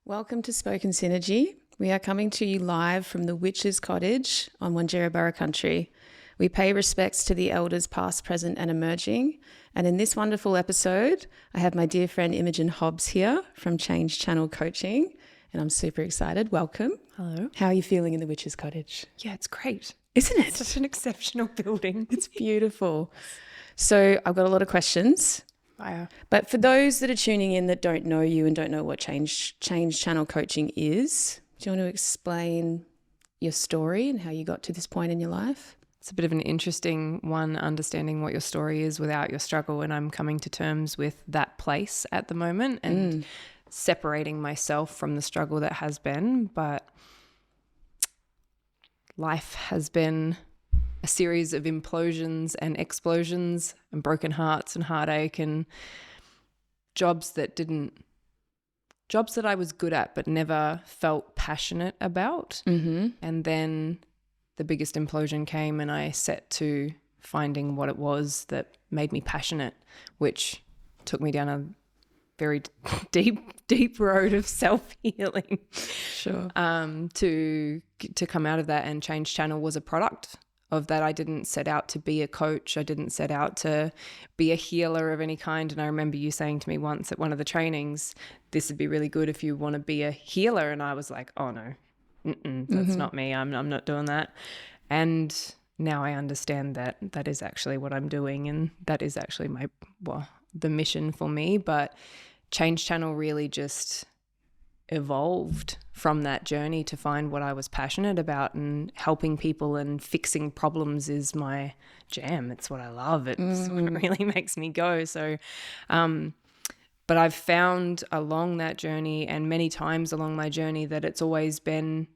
Welcome to Spoken Synergy. We are coming to you live from the Witch's Cottage on Wanjira country. We pay respects to the elders past, present and emerging. And in this wonderful episode, I have my dear friend Imogen Hobbs here from Change Channel Coaching. And I'm super excited. Welcome. Hello. How are you feeling in the Witch's Cottage? Yeah, it's great. Isn't it? It's such an exceptional building. It's beautiful. So I've got a lot of questions. Fire. But for those that are tuning in that don't know you and don't know what Change Channel Coaching is, do you want to explain your story and how you got to this point in your life? It's a bit of an interesting one, understanding what your story is without your struggle. And I'm coming to terms with that place at the moment and separating myself from the struggle that has been. But life has been a series of implosions and explosions and broken hearts and heartache and jobs that I was good at but never felt passionate about. Mm-hmm. And then the biggest implosion came and I set to finding what it was that made me passionate, which took me down a very deep road of self-healing. Sure. To come out of that, and Change Channel was a product of that. I didn't set out to be a coach. I didn't set out to be a healer of any kind. And I remember you saying to me once at one of the trainings, this would be really good if you want to be a healer. And I was like, oh no, that's not me. I'm not doing that. And now I understand that that is actually what I'm doing. And that is actually the mission for me. But Change Channel really just evolved from that journey to find what I was passionate about, and helping people and fixing problems is my jam. It's what I love. It's what really makes me go. So, but I've found along that journey and many times along my journey that I've always been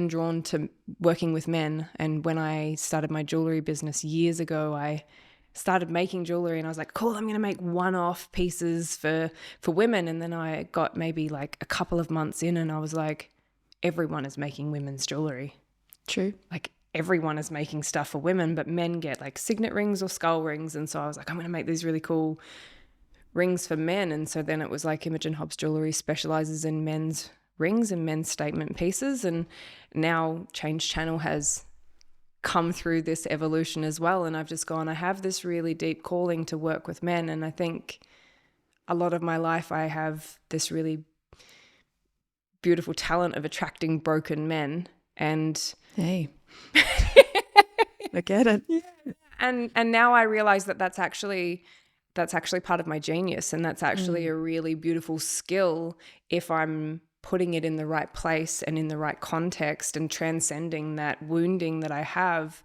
drawn to working with men. And when I started my jewelry business years ago, I started making jewelry and I was like, cool, I'm going to make one-off pieces for women. And then I got maybe like a couple of months in and I was like, everyone is making women's jewelry. True. Like everyone is making stuff for women, but men get like signet rings or skull rings. And so I was like, I'm going to make these really cool rings for men. And so then it was like Imogen Hobbs Jewelry specializes in men's rings and men's statement pieces. And now Change Channel has come through this evolution as well. And I've just gone, I have this really deep calling to work with men. And I think a lot of my life, I have this really beautiful talent of attracting broken men. And hey, I get it. Yeah. And now I realize that that's actually part of my genius. And that's actually a really beautiful skill if I'm putting it in the right place and in the right context and transcending that wounding that I have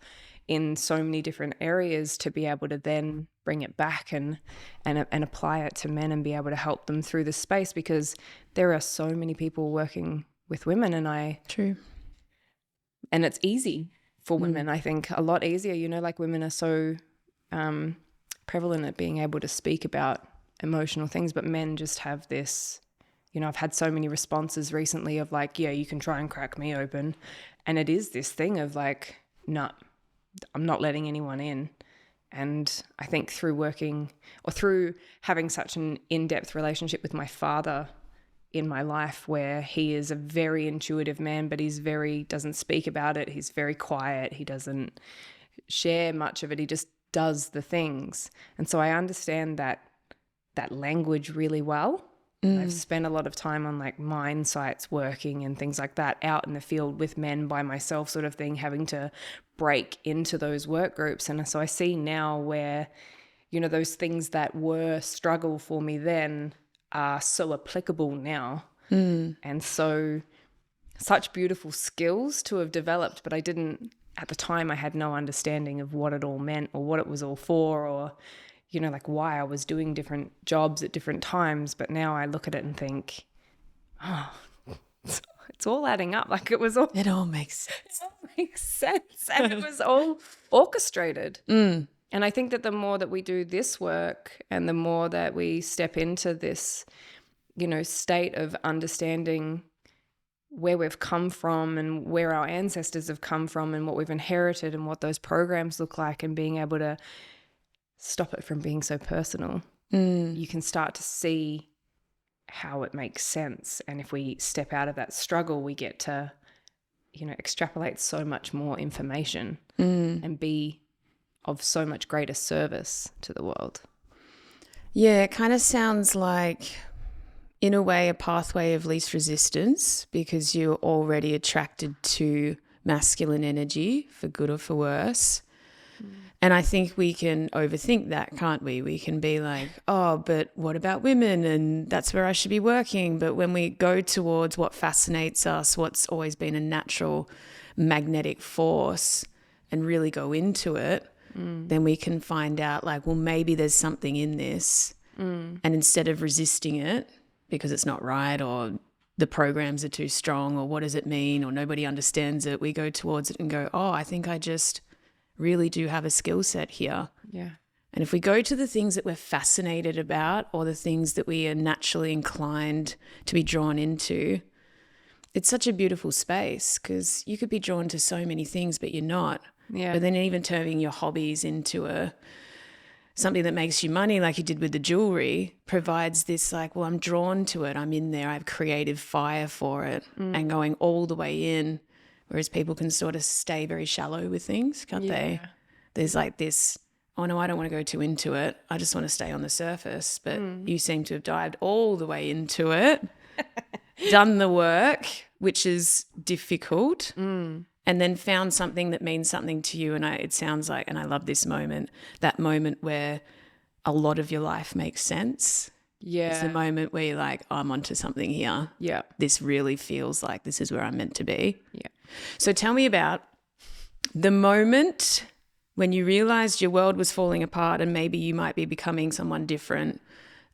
in so many different areas to be able to then bring it back and apply it to men and be able to help them through this space, because there are so many people working with women True. And it's easy for women. I think a lot easier, like women are so prevalent at being able to speak about emotional things, but men just have this, I've had so many responses recently of like, yeah, you can try and crack me open. And it is this thing of like, no, I'm not letting anyone in. And I think through working or through having such an in-depth relationship with my father in my life, where he is a very intuitive man, but doesn't speak about it. He's very quiet. He doesn't share much of it. He just does the things. And so I understand that language really well. I've spent a lot of time on like mine sites working and things like that out in the field with men by myself sort of thing, having to break into those work groups. And so I see now where, those things that were struggle for me then are so applicable now. And so such beautiful skills to have developed, but at the time I had no understanding of what it all meant or what it was all for, or like why I was doing different jobs at different times. But now I look at it and think, oh, it's all adding up. Like it all makes sense. It all makes sense. And it was all orchestrated. And I think that the more that we do this work and the more that we step into this, state of understanding where we've come from and where our ancestors have come from and what we've inherited and what those programs look like, and being able to stop it from being so personal. You can start to see how it makes sense. And if we step out of that struggle, we get to, extrapolate so much more information and be of so much greater service to the world. Yeah, it kind of sounds like, in a way, a pathway of least resistance, because you're already attracted to masculine energy, for good or for worse. And I think we can overthink that, can't we? We can be like, oh, but what about women? And that's where I should be working. But when we go towards what fascinates us, what's always been a natural magnetic force, and really go into it, then we can find out, like, well, maybe there's something in this. And instead of resisting it because it's not right, or the programs are too strong, or what does it mean, or nobody understands it, we go towards it and go, oh, I think I just really do have a skill set here. Yeah. And if we go to the things that we're fascinated about, or the things that we are naturally inclined to be drawn into, it's such a beautiful space, because you could be drawn to so many things, but you're not. Yeah. But then even turning your hobbies into something that makes you money, like you did with the jewelry, provides this, like, well, I'm drawn to it. I'm in there. I have creative fire for it, and going all the way in. Whereas people can sort of stay very shallow with things, can't they? There's like this, oh no, I don't want to go too into it. I just want to stay on the surface. But you seem to have dived all the way into it, done the work, which is difficult, and then found something that means something to you. And it sounds like, and I love this moment, that moment where a lot of your life makes sense. Yeah. It's the moment where you're like, oh, I'm onto something here. Yeah. This really feels like this is where I'm meant to be. Yeah. So tell me about the moment when you realized your world was falling apart and maybe you might be becoming someone different,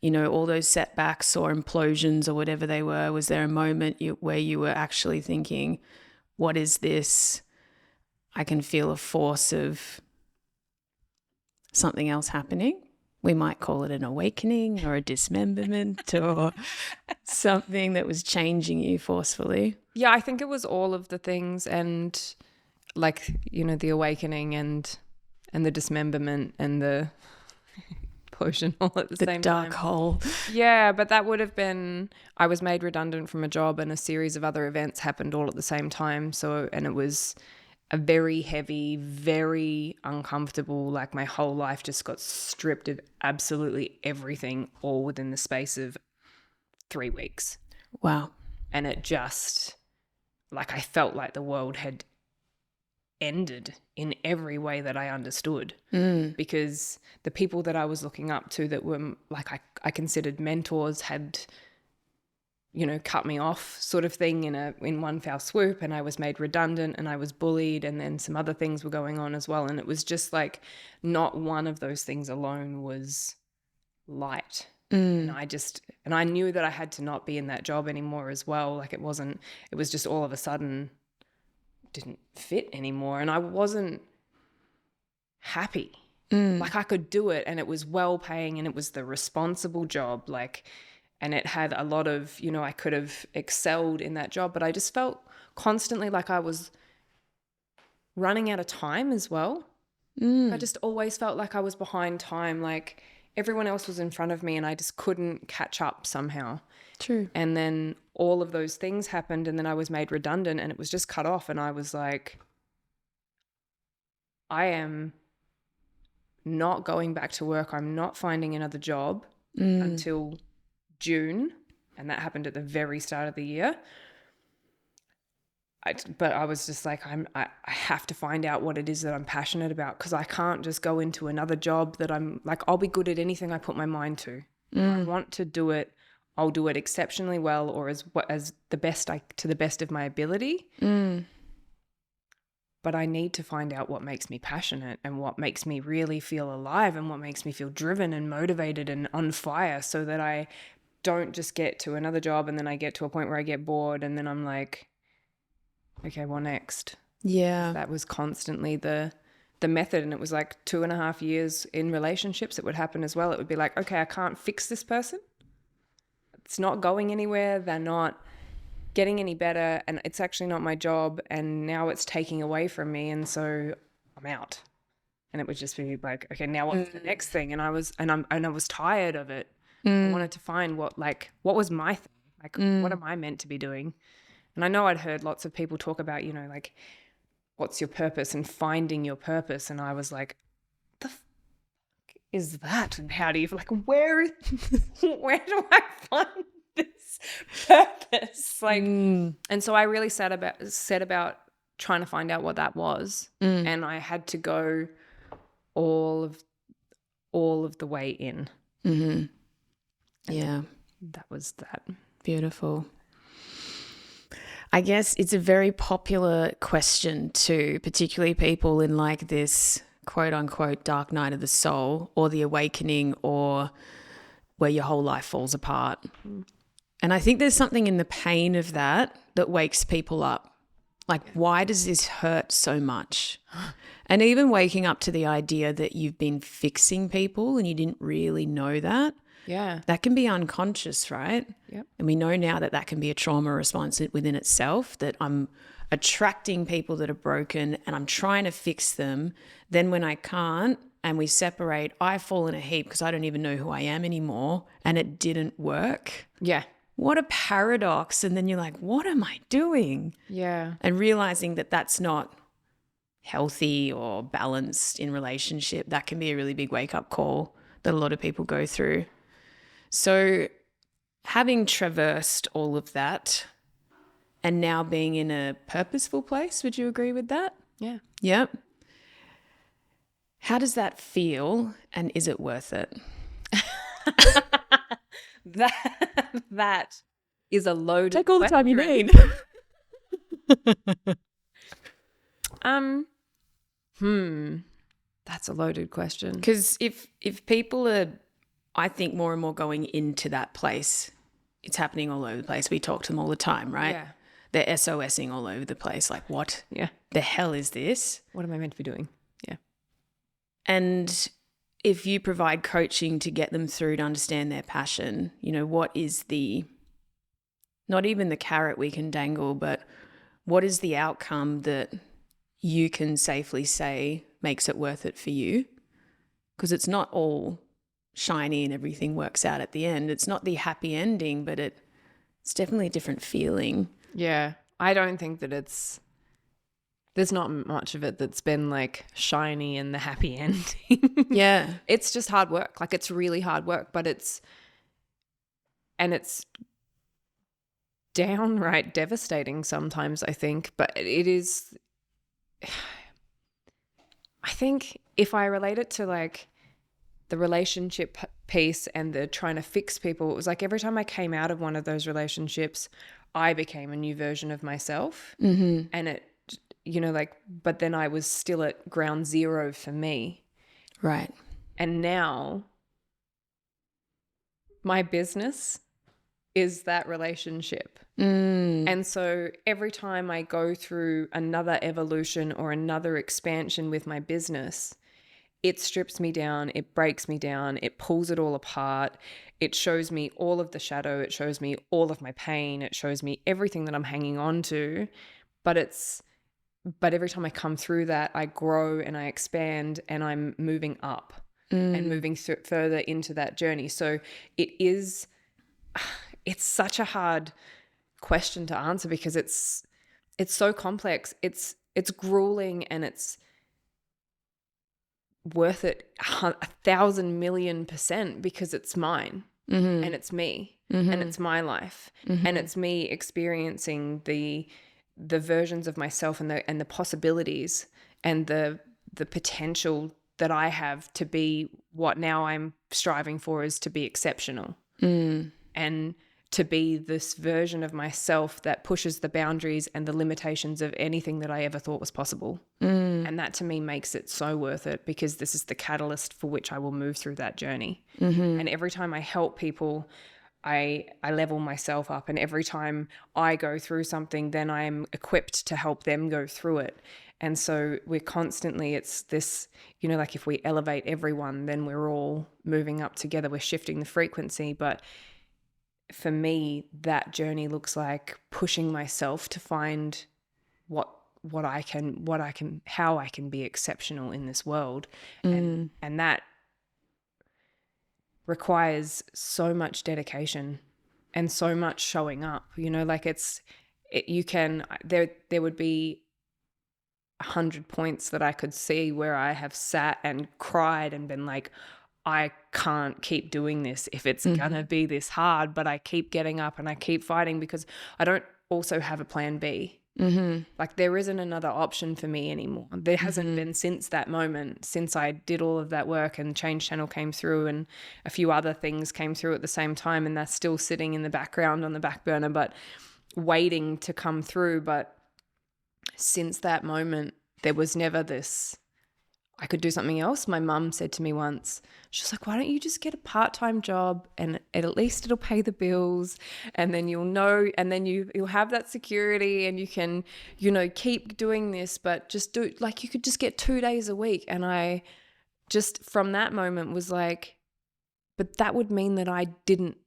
all those setbacks or implosions or whatever they were. Was there a moment where you were actually thinking, what is this? I can feel a force of something else happening. We might call it an awakening or a dismemberment or something that was changing you forcefully. Yeah, I think it was all of the things, and like, the awakening and the dismemberment and the potion all at the same time. The dark hole. Yeah, but that would have been, I was made redundant from a job, and a series of other events happened all at the same time. And it was a very heavy, very uncomfortable, like my whole life just got stripped of absolutely everything, all within the space of 3 weeks. Wow. And it just, like, I felt like the world had ended in every way that I understood, because the people that I was looking up to that were like, I considered mentors had, cut me off, sort of thing, in one foul swoop, and I was made redundant and I was bullied, and then some other things were going on as well. And it was just like, not one of those things alone was light. And I knew that I had to not be in that job anymore as well. Like, it was just all of a sudden didn't fit anymore, and I wasn't happy. Like, I could do it, and it was well paying, and it was the responsible job, like, and it had a lot of, I could have excelled in that job, but I just felt constantly like I was running out of time as well. I just always felt like I was behind time, like everyone else was in front of me and I just couldn't catch up somehow. True. And then all of those things happened, and then I was made redundant, and it was just cut off, and I was like, I am not going back to work. I'm not finding another job until June, and that happened at the very start of the year. But I was just like, I have to find out what it is that I'm passionate about, because I can't just go into another job that I'm like, I'll be good at anything I put my mind to. If I want to do it, I'll do it exceptionally well, or to the best of my ability. But I need to find out what makes me passionate and what makes me really feel alive and what makes me feel driven and motivated and on fire, so that I don't just get to another job and then I get to a point where I get bored and then I'm like, okay, what next? Yeah. That was constantly the method. And it was like 2.5 years in relationships. It would happen as well. It would be like, okay, I can't fix this person. It's not going anywhere. They're not getting any better, and it's actually not my job, and now it's taking away from me, and so I'm out. And it would just be like, okay, now what's the next thing? And I was tired of it. I wanted to find what was my thing? Like, what am I meant to be doing? And I know I'd heard lots of people talk about, like, what's your purpose and finding your purpose. And I was like, the fuck is that? And how do you, like, where do I find this purpose? Like, and so I really set about trying to find out what that was. And I had to go all of the way in. Mm-hmm. Yeah. That was that. Beautiful. I guess it's a very popular question too, particularly people in like this quote unquote dark night of the soul or the awakening or where your whole life falls apart. And I think there's something in the pain of that wakes people up. Like, why does this hurt so much? And even waking up to the idea that you've been fixing people and you didn't really know that. Yeah. That can be unconscious, right? Yep. And we know now that can be a trauma response within itself, that I'm attracting people that are broken and I'm trying to fix them. Then when I can't and we separate, I fall in a heap because I don't even know who I am anymore and it didn't work. Yeah. What a paradox. And then you're like, what am I doing? Yeah. And realizing that that's not healthy or balanced in relationship, that can be a really big wake-up call that a lot of people go through. So having traversed all of that and now being in a purposeful place, would you agree with that? Yeah. Yep. How does that feel and is it worth it? That is a loaded Take all the time you question. need. That's a loaded question. Because if people are, I think, more and more going into that place, it's happening all over the place. We talk to them all the time, right? Yeah. They're SOSing all over the place. Like, what the hell is this? What am I meant to be doing? Yeah. And if you provide coaching to get them through to understand their passion, what is not even the carrot we can dangle, but what is the outcome that you can safely say makes it worth it for you? Because it's not all shiny and everything works out at the end. It's not the happy ending, but it's definitely a different feeling. Yeah. I don't think that there's not much of it that's been like shiny and the happy ending. Yeah. It's just hard work. Like, it's really hard work, but it's downright devastating sometimes, I think. But it is, I think if I relate it to like the relationship piece and the trying to fix people, it was like every time I came out of one of those relationships, I became a new version of myself. Mm-hmm. And it, but then I was still at ground zero for me. Right. And now my business is that relationship. And so every time I go through another evolution or another expansion with my business, it strips me down, it breaks me down, it pulls it all apart. It shows me all of the shadow. It shows me all of my pain. It shows me everything that I'm hanging on to. But every time I come through that, I grow and I expand and I'm moving up and moving further into that journey. So it's such a hard question to answer because it's so complex. It's grueling and it's worth it 1,000 million % because it's mine and it's me and it's my life and it's me experiencing the versions of myself and the possibilities and the potential that I have to be what now I'm striving for is to be exceptional and to be this version of myself that pushes the boundaries and the limitations of anything that I ever thought was possible. And that to me makes it so worth it because this is the catalyst for which I will move through that journey. And every time I help people, I level myself up, and every time I go through something, then I'm equipped to help them go through it. And so we're constantly, it's this, like if we elevate everyone, then we're all moving up together, we're shifting the frequency. But for me, that journey looks like pushing myself to find how I can be exceptional in this world. And that requires so much dedication and so much showing up, you know, like there would be 100 points that I could see where I have sat and cried and been like, I can't keep doing this if it's gonna be this hard, but I keep getting up and I keep fighting because I don't also have a plan B. Like there isn't another option for me anymore. There hasn't been since that moment, since I did all of that work and Change Channel came through and a few other things came through at the same time, and that's still sitting in the background on the back burner, but waiting to come through. But since that moment, there was never this, I could do something else. My mum said to me once, she was like, why don't you just get a part-time job and at least it'll pay the bills, and then you'll know, and then you'll have that security and you can, you know, keep doing this, but just do, like, you could just get 2 days a week. And I just from that moment was like, but that would mean that I didn't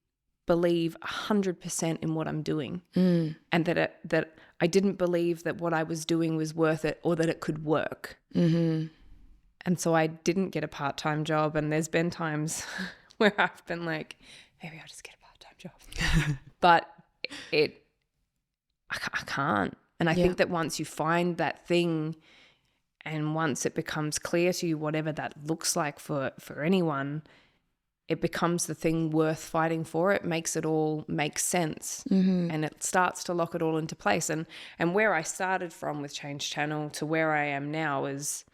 believe 100% in what I'm doing, and that I didn't believe that what I was doing was worth it or that it could work. And so I didn't get a part-time job. And there's been times where I've been like, maybe I'll just get a part-time job. But I can't. And I think that once you find that thing and once it becomes clear to you, whatever that looks like for anyone, it becomes the thing worth fighting for. It makes it all make sense, and it starts to lock it all into place. And where I started from with Change Channel to where I am now is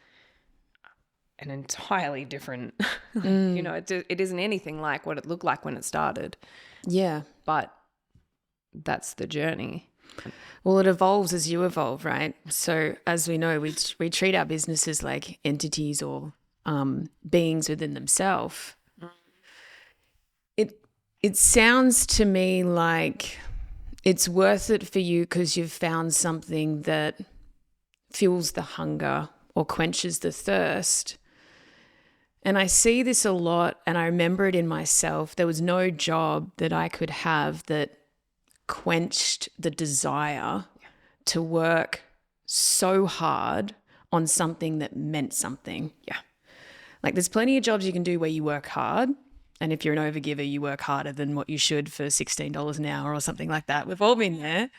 an entirely different, you know, it isn't anything like what it looked like when it started. Yeah. But that's the journey. Well, it evolves as you evolve, right? So as we know, we treat our businesses like entities or beings within themselves. It sounds to me like it's worth it for you because you've found something that fuels the hunger or quenches the thirst. And I see this a lot, and I remember it in myself. There was no job that I could have that quenched the desire to work so hard on something that meant something. Yeah. Like there's plenty of jobs you can do where you work hard. And if you're an overgiver, you work harder than what you should for $16 an hour or something like that. We've all been there.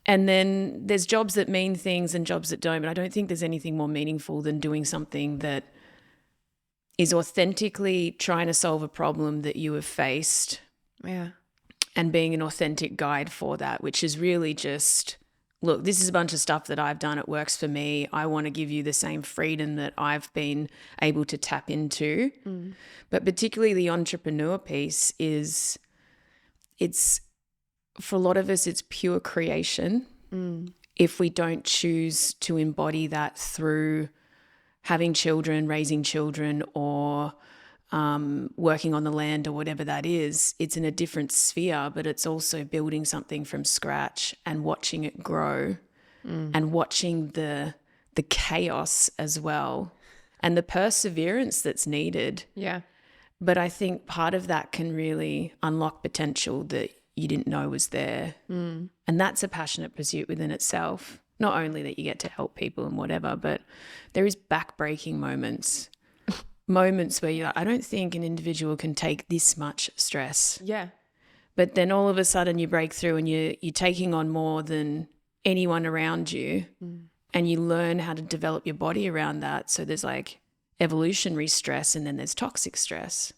And then there's jobs that mean things and jobs that don't. But I don't think there's anything more meaningful than doing something that is authentically trying to solve a problem that you have faced. Yeah. And being an authentic guide for that, which is really just, look, this is a bunch of stuff that I've done. It works for me. I want to give you the same freedom that I've been able to tap into. But particularly the entrepreneur piece is, it's, for a lot of us, it's pure creation. If we don't choose to embody that through having children, raising children, or working on the land or whatever that is, it's in a different sphere, but it's also building something from scratch and watching it grow and watching the chaos as well and the perseverance that's needed. Yeah. But I think part of that can really unlock potential that you didn't know was there. And that's a passionate pursuit within itself. Not only that you get to help people and whatever, but there is backbreaking moments where you're like, I don't think an individual can take this much stress. Yeah. But then all of a sudden you break through and you're taking on more than anyone around you, and you learn how to develop your body around that. So there's like evolutionary stress and then there's toxic stress.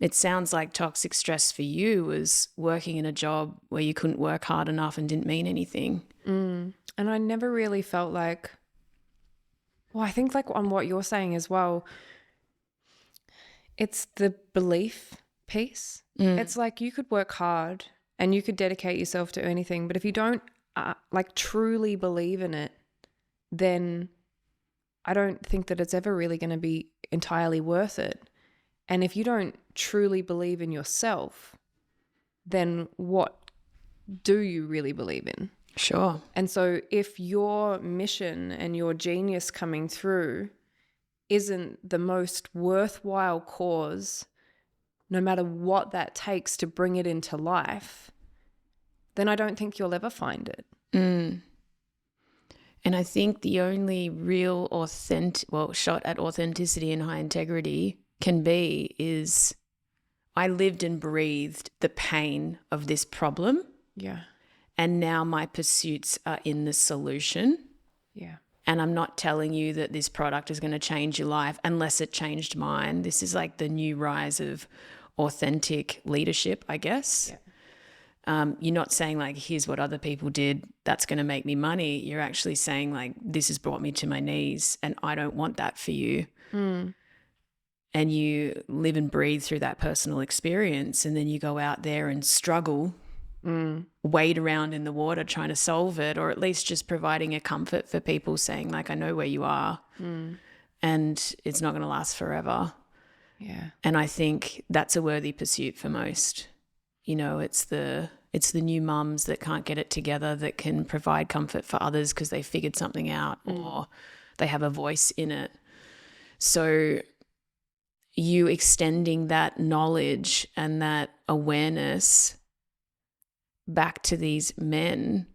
It sounds like toxic stress for you was working in a job where you couldn't work hard enough and didn't mean anything. And I never really felt like, well, I think like on what you're saying as well, it's the belief piece. It's like you could work hard and you could dedicate yourself to anything, but if you don't like truly believe in it, then I don't think that it's ever really going to be entirely worth it. And if you don't truly believe in yourself, then what do you really believe in? Sure. And so if your mission and your genius coming through isn't the most worthwhile cause, no matter what that takes to bring it into life, then I don't think you'll ever find it. And I think the only real shot at authenticity and high integrity can be is I lived and breathed the pain of this problem. Yeah. And now my pursuits are in the solution. Yeah. And I'm not telling you that this product is going to change your life unless it changed mine. This is like the new rise of authentic leadership, I guess. Yeah. You're not saying like, here's what other people did, that's going to make me money. You're actually saying like, this has brought me to my knees and I don't want that for you. And you live and breathe through that personal experience, and then you go out there and struggle, wade around in the water trying to solve it, or at least just providing a comfort for people, saying like, I know where you are and it's not going to last forever. Yeah. And I think that's a worthy pursuit for most. You know, it's the new mums that can't get it together that can provide comfort for others because they figured something out or they have a voice in it. So you extending that knowledge and that awareness back to these men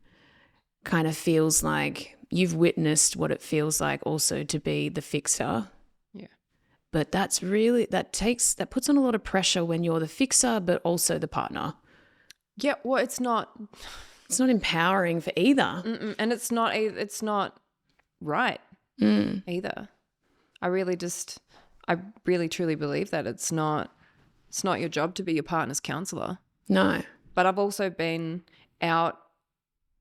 kind of feels like you've witnessed what it feels like also to be the fixer. Yeah. But that's really, that puts on a lot of pressure when you're the fixer, but also the partner. Yeah. Well, it's not empowering for either. And it's not right either. I really truly believe that it's not your job to be your partner's counselor. No. But I've also been out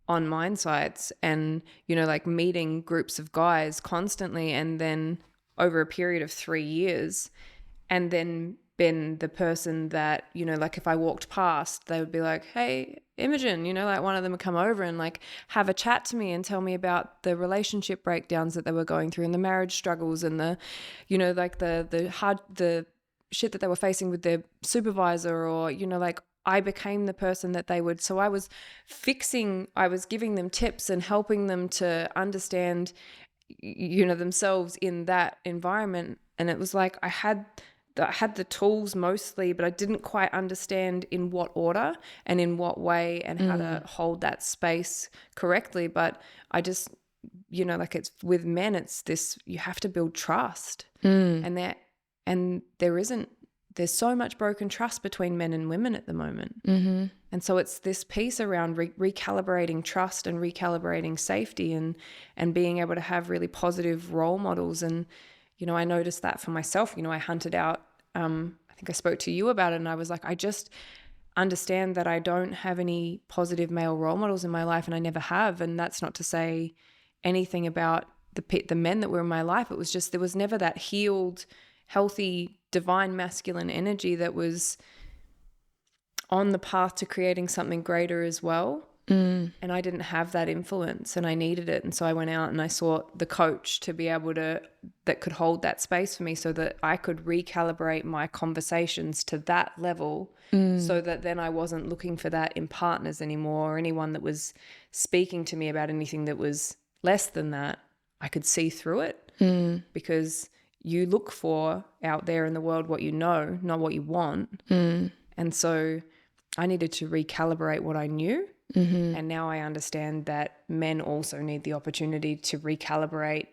on mine sites and, you know, like meeting groups of guys constantly, and then over a period of 3 years, and then been the person that, you know, like if I walked past, they would be like, hey, Imogen, you know, like one of them would come over and like have a chat to me and tell me about the relationship breakdowns that they were going through and the marriage struggles and the, you know, like the shit that they were facing with their supervisor, or, you know, like I became the person that they would. So I was giving them tips and helping them to understand, you know, themselves in that environment. And it was like I had the tools mostly, but I didn't quite understand in what order and in what way and how to hold that space correctly. But I just, you know, like it's with men, it's this, you have to build trust. There's so much broken trust between men and women at the moment. And so it's this piece around recalibrating trust and recalibrating safety and being able to have really positive role models. And, you know, I noticed that for myself. You know, I hunted out, I think I spoke to you about it, and I was like, I just understand that I don't have any positive male role models in my life, and I never have. And that's not to say anything about the men that were in my life. It was just, there was never that healed, healthy, divine masculine energy that was on the path to creating something greater as well. And I didn't have that influence, and I needed it. And so I went out and I sought the coach to be able to, that could hold that space for me, so that I could recalibrate my conversations to that level, so that then I wasn't looking for that in partners anymore, or anyone that was speaking to me about anything that was less than that. I could see through it, because you look for out there in the world what you know, not what you want. And so I needed to recalibrate what I knew. And now I understand that men also need the opportunity to recalibrate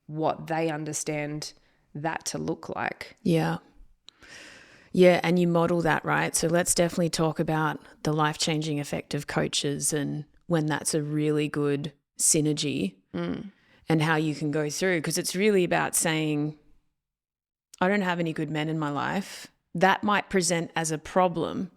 what they understand that to look like. Yeah. Yeah, and you model that, right? So let's definitely talk about the life-changing effect of coaches and when that's a really good synergy and how you can go through, because it's really about saying, I don't have any good men in my life. That might present as a problem.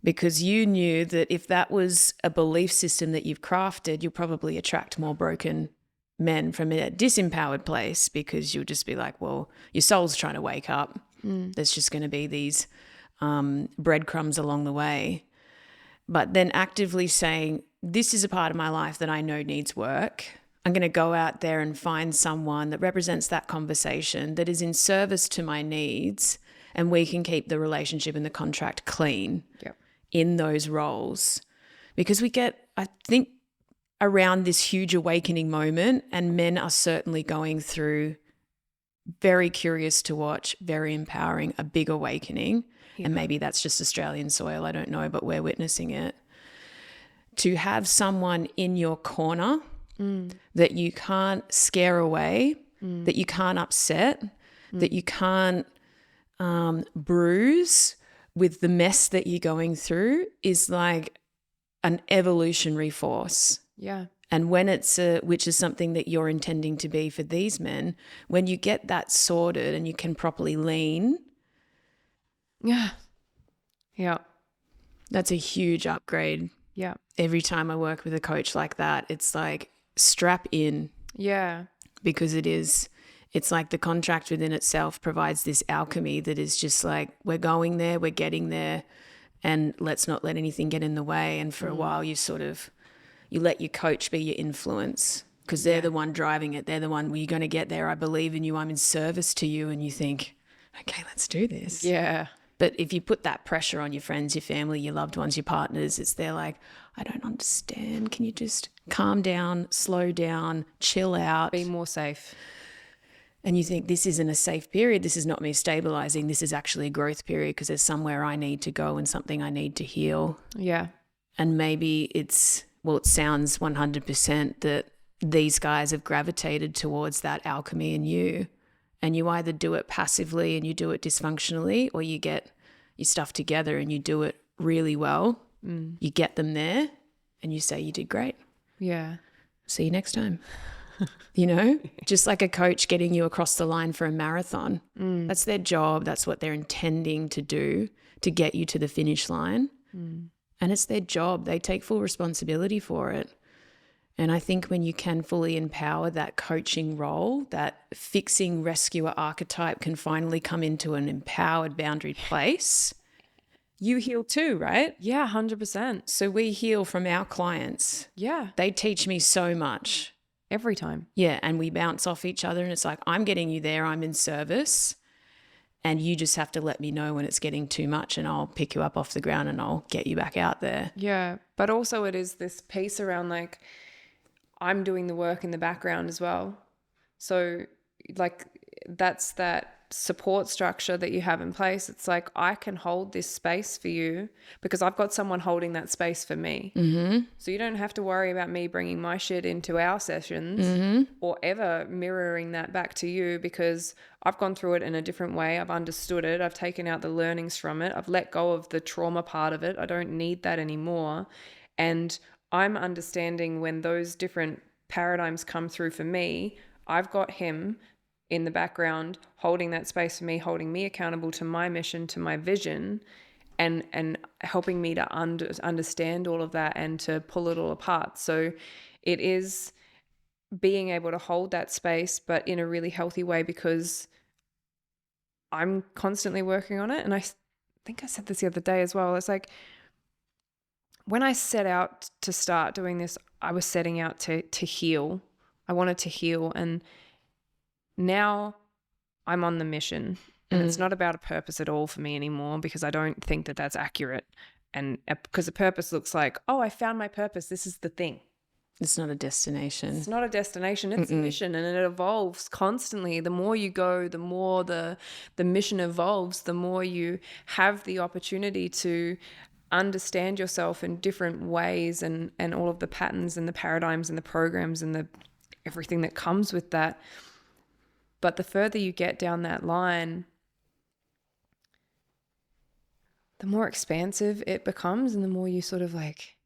Because you knew that if that was a belief system that you've crafted, you'll probably attract more broken men from a disempowered place, because you'll just be like, well, your soul's trying to wake up. There's just going to be these breadcrumbs along the way. But then actively saying, this is a part of my life that I know needs work. I'm going to go out there and find someone that represents that conversation, that is in service to my needs, and we can keep the relationship and the contract clean. Yep. In those roles, because we get, I think, around this huge awakening moment, and men are certainly going through, very curious to watch, very empowering, a big awakening. And maybe that's just Australian soil, I don't know, but we're witnessing it. To have someone in your corner that you can't scare away, that you can't upset, that you can't bruise with the mess that you're going through is like an evolutionary force. Yeah. And when which is something that you're intending to be for these men, when you get that sorted and you can properly lean. Yeah. Yeah. That's a huge upgrade. Yeah. Every time I work with a coach like that, it's like strap in. Yeah. Because it's like the contract within itself provides this alchemy that is just like, we're going there, we're getting there, and let's not let anything get in the way. And for a while you let your coach be your influence because they're the one driving it. They're the one, well, you're going to get there. I believe in you. I'm in service to you. And you think, okay, let's do this. Yeah. But if you put that pressure on your friends, your family, your loved ones, your partners, they're like, I don't understand. Can you just calm down, slow down, chill out? Be more safe. And you think, this isn't a safe period. This is not me stabilizing. This is actually a growth period because there's somewhere I need to go and something I need to heal. Yeah. And maybe it sounds 100% that these guys have gravitated towards that alchemy in you. And you either do it passively and you do it dysfunctionally, or you get your stuff together and you do it really well. You get them there and you say you did great. Yeah. See you next time. Just like a coach getting you across the line for a marathon. That's their job. That's what they're intending to do, to get you to the finish line. And it's their job. They take full responsibility for it. And I think when you can fully empower that coaching role, that fixing rescuer archetype can finally come into an empowered, boundaried place, you heal too, right? Yeah, 100%. So we heal from our clients. Yeah. They teach me so much. Every time. Yeah, and we bounce off each other and it's like, I'm getting you there, I'm in service, and you just have to let me know when it's getting too much and I'll pick you up off the ground and I'll get you back out there. Yeah, but also it is this piece around like I'm doing the work in the background as well. So like that's that support structure that you have in place. It's like I can hold this space for you because I've got someone holding that space for me. So you don't have to worry about me bringing my shit into our sessions or ever mirroring that back to you, because I've gone through it in a different way. I've understood it. I've taken out the learnings from it. I've let go of the trauma part of it. I don't need that anymore. And I'm understanding when those different paradigms come through for me, I've got him in the background holding that space for me, holding me accountable to my mission, to my vision, and helping me to understand all of that and to pull it all apart. So it is being able to hold that space, but in a really healthy way, because I'm constantly working on it. And I think I said this the other day as well. It's like when I set out to start doing this, I was setting out to heal. I wanted to heal. And now I'm on the mission, and it's not about a purpose at all for me anymore, because I don't think that that's accurate. And because a purpose looks like, oh, I found my purpose. This is the thing. It's not a destination. It's not a destination. It's a mission, and it evolves constantly. The more you go, the more the mission evolves, the more you have the opportunity to understand yourself in different ways, and all of the patterns and the paradigms and the programs and the everything that comes with that. But the further you get down that line, the more expansive it becomes, and the more you sort of like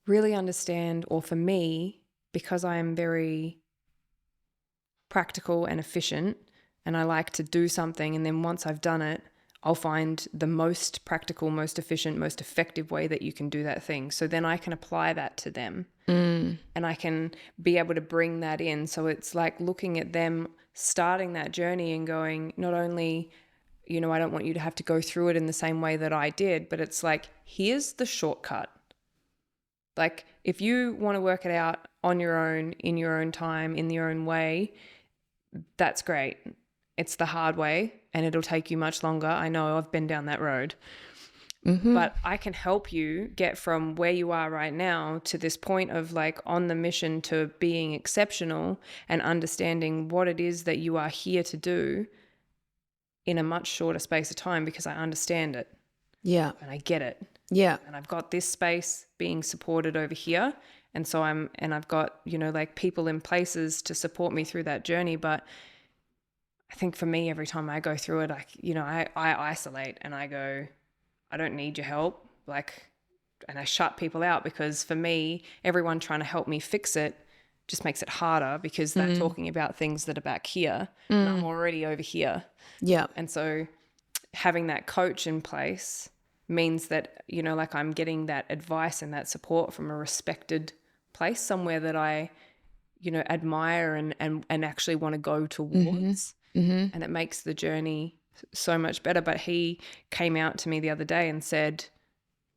really understand, or for me, because I am very practical and efficient, and I like to do something, and then once I've done it, I'll find the most practical, most efficient, most effective way that you can do that thing. So then I can apply that to them, and I can be able to bring that in. So it's like looking at them starting that journey and going, not only, I don't want you to have to go through it in the same way that I did, but it's like, here's the shortcut. Like if you want to work it out on your own, in your own time, in your own way, that's great. It's the hard way, and it'll take you much longer. I know, I've been down that road. But I can help you get from where you are right now to this point of like on the mission to being exceptional and understanding what it is that you are here to do in a much shorter space of time, because I understand it. Yeah. And I get it. Yeah. And I've got this space being supported over here. And so I've got, like people in places to support me through that journey. But I think for me, every time I go through it, I isolate and I go, I don't need your help. And I shut people out, because for me, everyone trying to help me fix it just makes it harder, because they're talking about things that are back here and I'm already over here. Yeah. And so having that coach in place means that, I'm getting that advice and that support from a respected place, somewhere that I, admire and actually want to go towards. And it makes the journey so much better. But he came out to me the other day and said,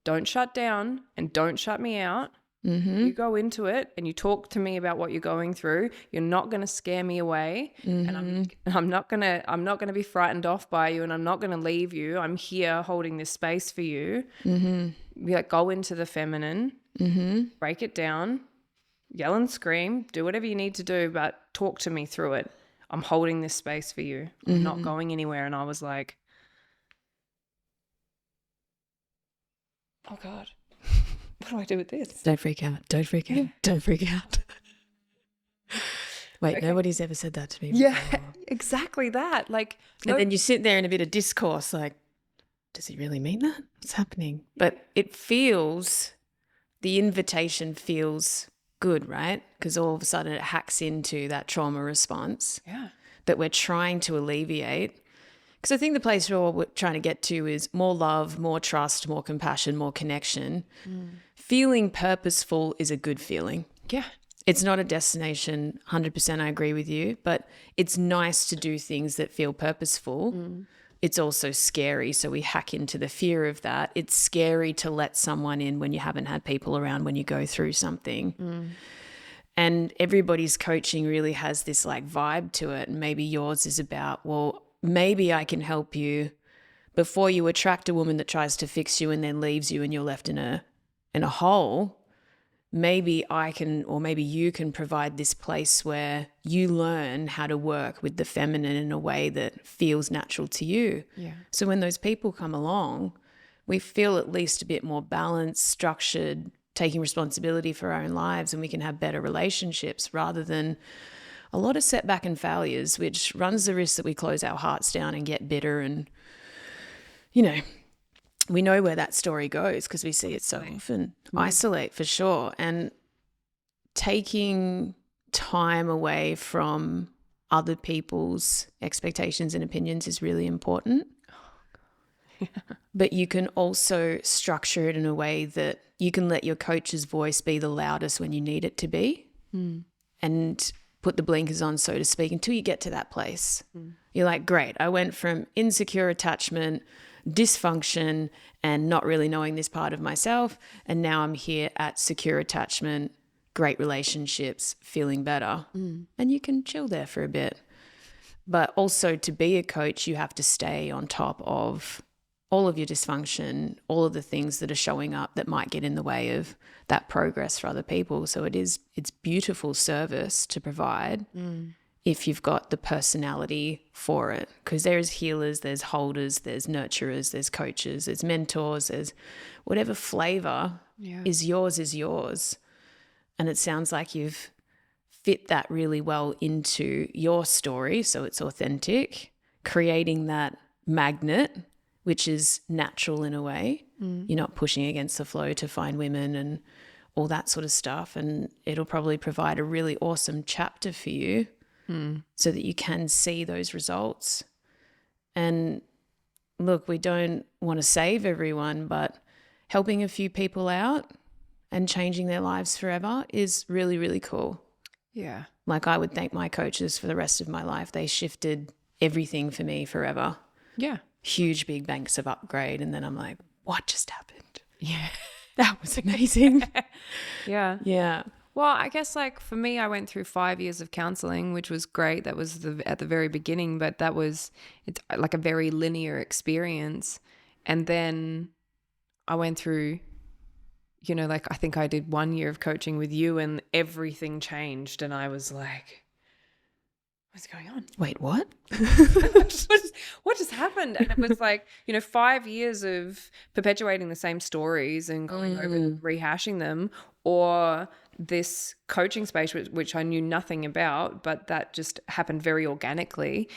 don't shut down and don't shut me out. You go into it and you talk to me about what you're going through. You're not going to scare me away, and I'm not going to be frightened off by you, and I'm not going to leave you. I'm here holding this space for you. Go into the feminine, break it down, yell and scream, do whatever you need to do, but talk to me through it. I'm holding this space for you. I'm not going anywhere. And I was like, oh God, what do I do with this? Don't freak out. Don't freak out. Yeah. Don't freak out. Wait, okay. Nobody's ever said that to me before. Yeah, exactly that. And then you sit there in a bit of discourse, like, does he really mean that? What's happening? But it feels, the invitation feels good, right? Because all of a sudden it hacks into that trauma response that we're trying to alleviate. Because I think the place we're trying to get to is more love, more trust, more compassion, more connection. Feeling purposeful is a good feeling. Yeah. It's not a destination, 100% I agree with you, but it's nice to do things that feel purposeful. It's also scary, so we hack into the fear of that. It's scary to let someone in when you haven't had people around when you go through something. And everybody's coaching really has this vibe to it. And maybe yours is about, well, maybe I can help you before you attract a woman that tries to fix you and then leaves you and you're left in a hole. Maybe I can, or maybe you can provide this place where you learn how to work with the feminine in a way that feels natural to you. Yeah. So when those people come along, we feel at least a bit more balanced, structured, taking responsibility for our own lives, and we can have better relationships rather than a lot of setback and failures, which runs the risk that we close our hearts down and get bitter. And, we know where that story goes because we see it so often. Isolate for sure. And taking time away from other people's expectations and opinions is really important. But you can also structure it in a way that you can let your coach's voice be the loudest when you need it to be and put the blinkers on, so to speak, until you get to that place. You're like, great, I went from insecure attachment, dysfunction, and not really knowing this part of myself, and now I'm here at secure attachment, great relationships, feeling better. And you can chill there for a bit. But also, to be a coach, you have to stay on top of all of your dysfunction, all of the things that are showing up that might get in the way of that progress for other people. So it's beautiful service to provide if you've got the personality for it, because there's healers, there's holders, there's nurturers, there's coaches, there's mentors, there's whatever flavor is yours. And it sounds like you've fit that really well into your story, so it's authentic, creating that magnet, which is natural in a way. You're not pushing against the flow to find women and all that sort of stuff, and it'll probably provide a really awesome chapter for you so that you can see those results. And look, we don't want to save everyone, but helping a few people out and changing their lives forever is really, really cool. Yeah. I would thank my coaches for the rest of my life. They shifted everything for me forever. Yeah. Huge big banks of upgrade. And then I'm like, what just happened? Yeah. That was amazing. Yeah. Yeah. Well, I guess for me, I went through 5 years of counseling, which was great. That was at the very beginning, but it's like a very linear experience. And then I went through, I think I did 1 year of coaching with you and everything changed. And I was like, what's going on? Wait, what? What just happened? And it was 5 years of perpetuating the same stories and going over and rehashing them, or this coaching space, which I knew nothing about, but that just happened very organically.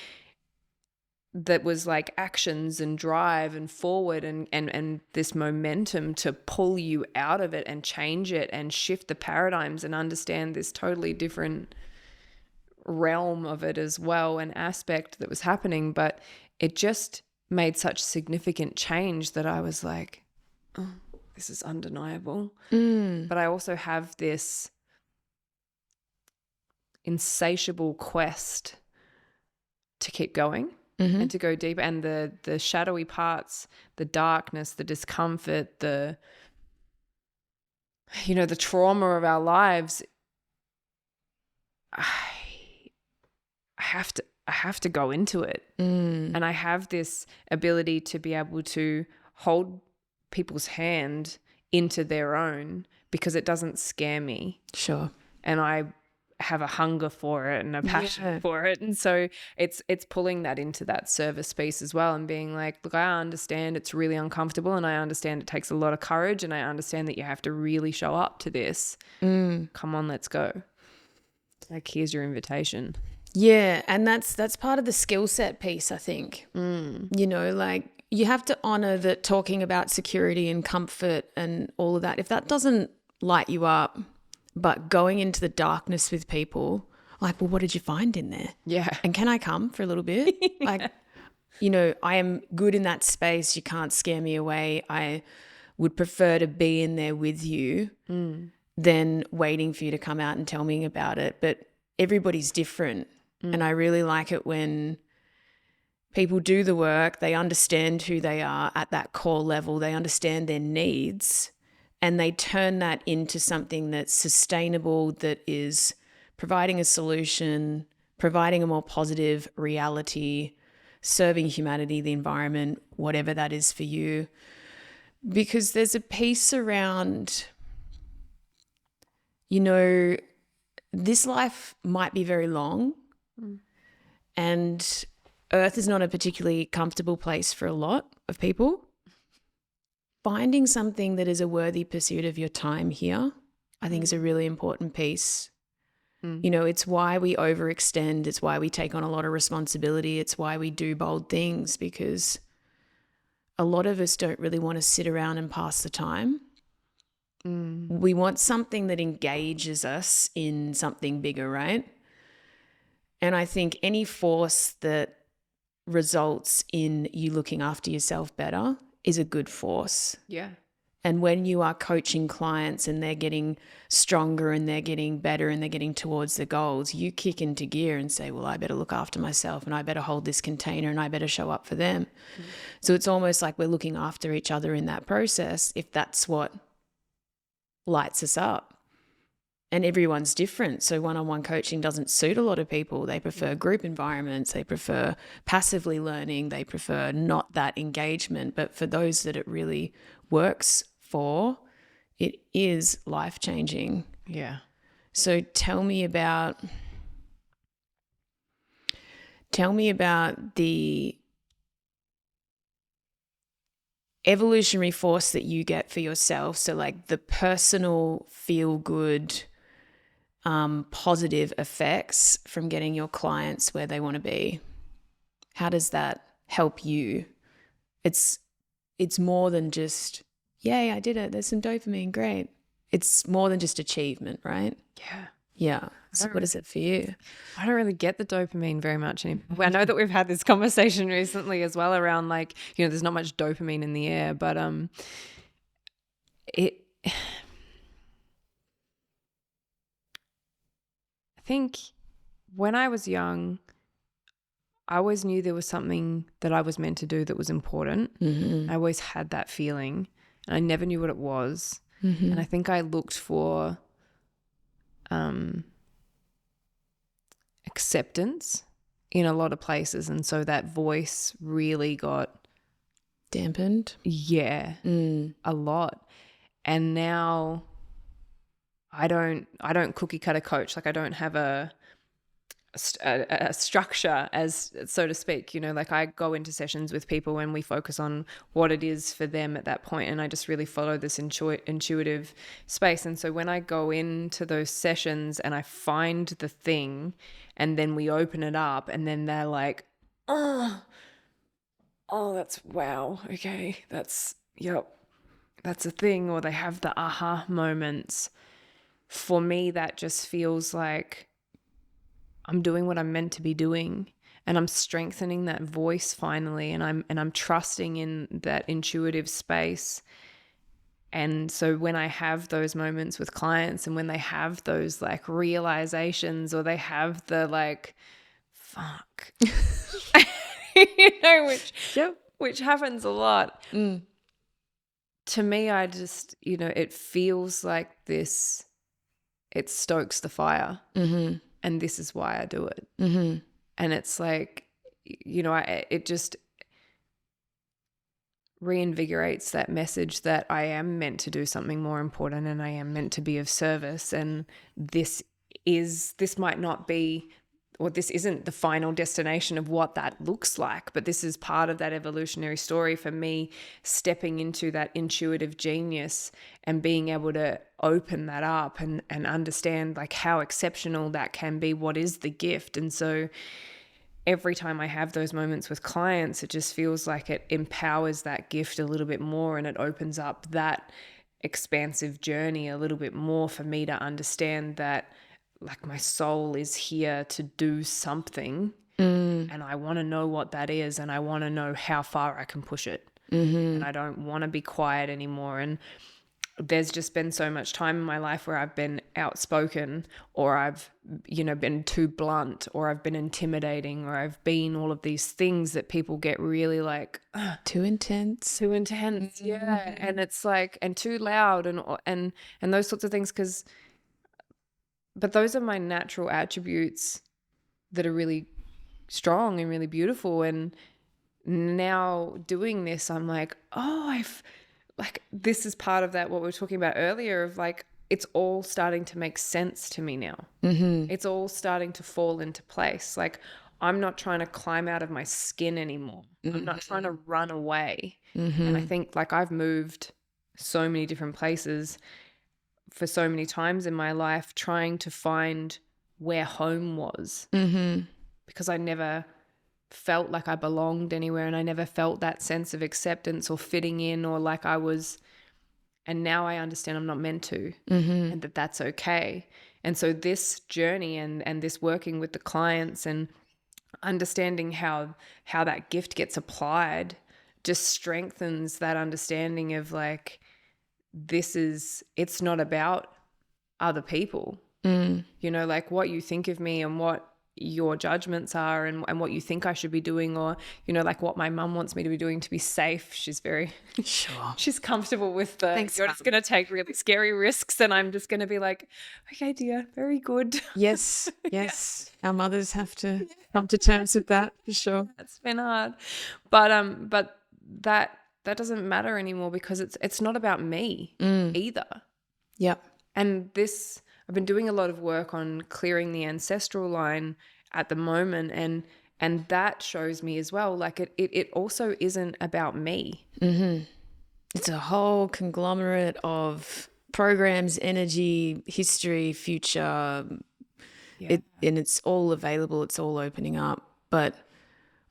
that was like actions and drive and forward and this momentum to pull you out of it and change it and shift the paradigms and understand this totally different realm of it as well, an aspect that was happening. But it just made such significant change that I was like, oh, this is undeniable. But I also have this insatiable quest to keep going and to go deeper, and the shadowy parts, the darkness, the discomfort, the trauma of our lives, I have to go into it. And I have this ability to be able to hold people's hand into their own because it doesn't scare me. Sure. And I have a hunger for it and a passion for it. And so it's pulling that into that service piece as well and being like, look, I understand it's really uncomfortable and I understand it takes a lot of courage and I understand that you have to really show up to this. Come on, let's go. Like, here's your invitation. Yeah, and that's part of the skill set piece, I think. Like, you have to honor that talking about security and comfort and all of that, if that doesn't light you up, but going into the darkness with people, like, well, what did you find in there? Yeah. And can I come for a little bit? Like, I am good in that space. You can't scare me away. I would prefer to be in there with you than waiting for you to come out and tell me about it. But everybody's different. And I really like it when people do the work, they understand who they are at that core level, they understand their needs, and they turn that into something that's sustainable, that is providing a solution, providing a more positive reality, serving humanity, the environment, whatever that is for you. Because there's a piece around, this life might be very long and Earth is not a particularly comfortable place for a lot of people. Finding something that is a worthy pursuit of your time here, I think, is a really important piece. It's why we overextend. It's why we take on a lot of responsibility. It's why we do bold things, because a lot of us don't really want to sit around and pass the time. We want something that engages us in something bigger, right? And I think any force that results in you looking after yourself better is a good force. Yeah. And when you are coaching clients and they're getting stronger and they're getting better and they're getting towards the goals, you kick into gear and say, well, I better look after myself and I better hold this container and I better show up for them. So it's almost like we're looking after each other in that process, if that's what lights us up. And everyone's different. So one-on-one coaching doesn't suit a lot of people. They prefer group environments. They prefer passively learning. They prefer not that engagement. But for those that it really works for, it is life-changing. Yeah. So tell me about the evolutionary force that you get for yourself. So like the personal feel-good, positive effects from getting your clients where they want to be. How does that help you? It's more than just, yay, I did it. There's some dopamine. Great. It's more than just achievement, right? Yeah. Yeah. So what is it for you? I don't really get the dopamine very much anymore. I know that we've had this conversation recently as well around like, there's not much dopamine in the air, but I think when I was young, I always knew there was something that I was meant to do that was important. I always had that feeling and I never knew what it was. And I think I looked for acceptance in a lot of places. And so that voice really got dampened. Yeah, a lot. And now I don't cookie cutter coach. Like I don't have a structure, as so to speak, like I go into sessions with people and we focus on what it is for them at that point, and I just really follow this intuitive space. And so when I go into those sessions and I find the thing and then we open it up and then they're like, oh, oh, that's wow. Okay. That's a thing. Or they have the aha moments. For me, that just feels like I'm doing what I'm meant to be doing, and I'm strengthening that voice finally, and I'm trusting in that intuitive space. And so when I have those moments with clients, and when they have those like realizations, or they have the like, fuck, which happens a lot. To me, I just, it feels like this, it stokes the fire. And this is why I do it. And it's like, it just reinvigorates that message that I am meant to do something more important, and I am meant to be of service. And this might not be, or this isn't the final destination of what that looks like, but this is part of that evolutionary story for me, stepping into that intuitive genius and being able to open that up and understand like how exceptional that can be, what is the gift. And so every time I have those moments with clients, it just feels like it empowers that gift a little bit more, and it opens up that expansive journey a little bit more for me to understand that like my soul is here to do something, and I want to know what that is, and I want to know how far I can push it. And I don't want to be quiet anymore. And there's just been so much time in my life where I've been outspoken, or I've, been too blunt, or I've been intimidating, or I've been all of these things that people get really like, too intense. Yeah. And it's like, and too loud and those sorts of things. But those are my natural attributes that are really strong and really beautiful. And now doing this, I'm like, this is part of that, what we were talking about earlier, of like, it's all starting to make sense to me now. It's all starting to fall into place. Like, I'm not trying to climb out of my skin anymore. I'm not trying to run away. And I think like I've moved so many different places for so many times in my life, trying to find where home was, because I never felt like I belonged anywhere, and I never felt that sense of acceptance or fitting in, or like I was. And now I understand I'm not meant to, and that's okay. And so this journey and this working with the clients and understanding how that gift gets applied just strengthens that understanding of like, it's not about other people, like what you think of me and what your judgments are and what you think I should be doing, or, like what my mum wants me to be doing to be safe. She's very, she's comfortable with Thanks, you're just going to take really scary risks, and I'm just going to be like, okay, dear, very good. Yes. Our mothers have to come to terms with that, for sure. It's been hard. But that doesn't matter anymore, because it's not about me either. Yep. And I've been doing a lot of work on clearing the ancestral line at the moment, and that shows me as well, like it also isn't about me. It's a whole conglomerate of programs, energy, history, future, and it's all available, it's all opening up. But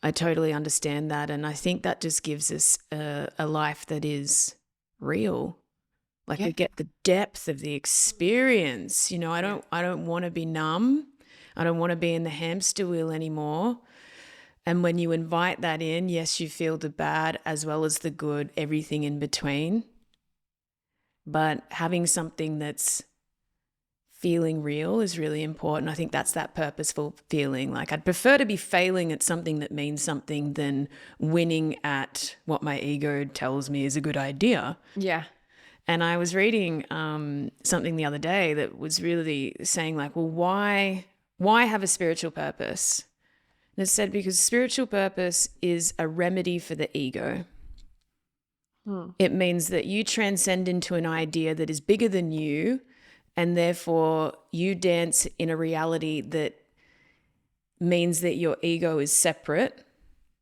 I totally understand that, and I think that just gives us a life that is real. Like we get the depth of the experience. I don't want to be numb. I don't want to be in the hamster wheel anymore. And when you invite that in, yes, you feel the bad as well as the good, everything in between. But having something that's feeling real is really important. I think that's that purposeful feeling. Like I'd prefer to be failing at something that means something than winning at what my ego tells me is a good idea. Yeah. And I was reading something the other day that was really saying like, well, why have a spiritual purpose? And it said because spiritual purpose is a remedy for the ego. It means that you transcend into an idea that is bigger than you, and therefore you dance in a reality that means that your ego is separate,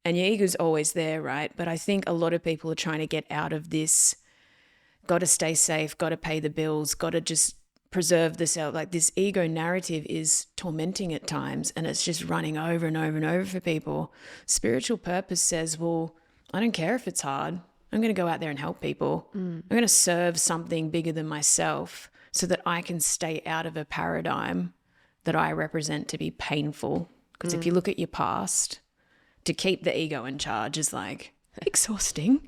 and your ego is always there, right? But I think a lot of people are trying to get out of this, got to stay safe, got to pay the bills, got to just preserve the self. Like this ego narrative is tormenting at times, and it's just running over and over and over for people. Spiritual purpose says, well, I don't care if it's hard. I'm going to go out there and help people. I'm going to serve something bigger than myself so that I can stay out of a paradigm that I represent to be painful. Because if you look at your past, to keep the ego in charge is like exhausting.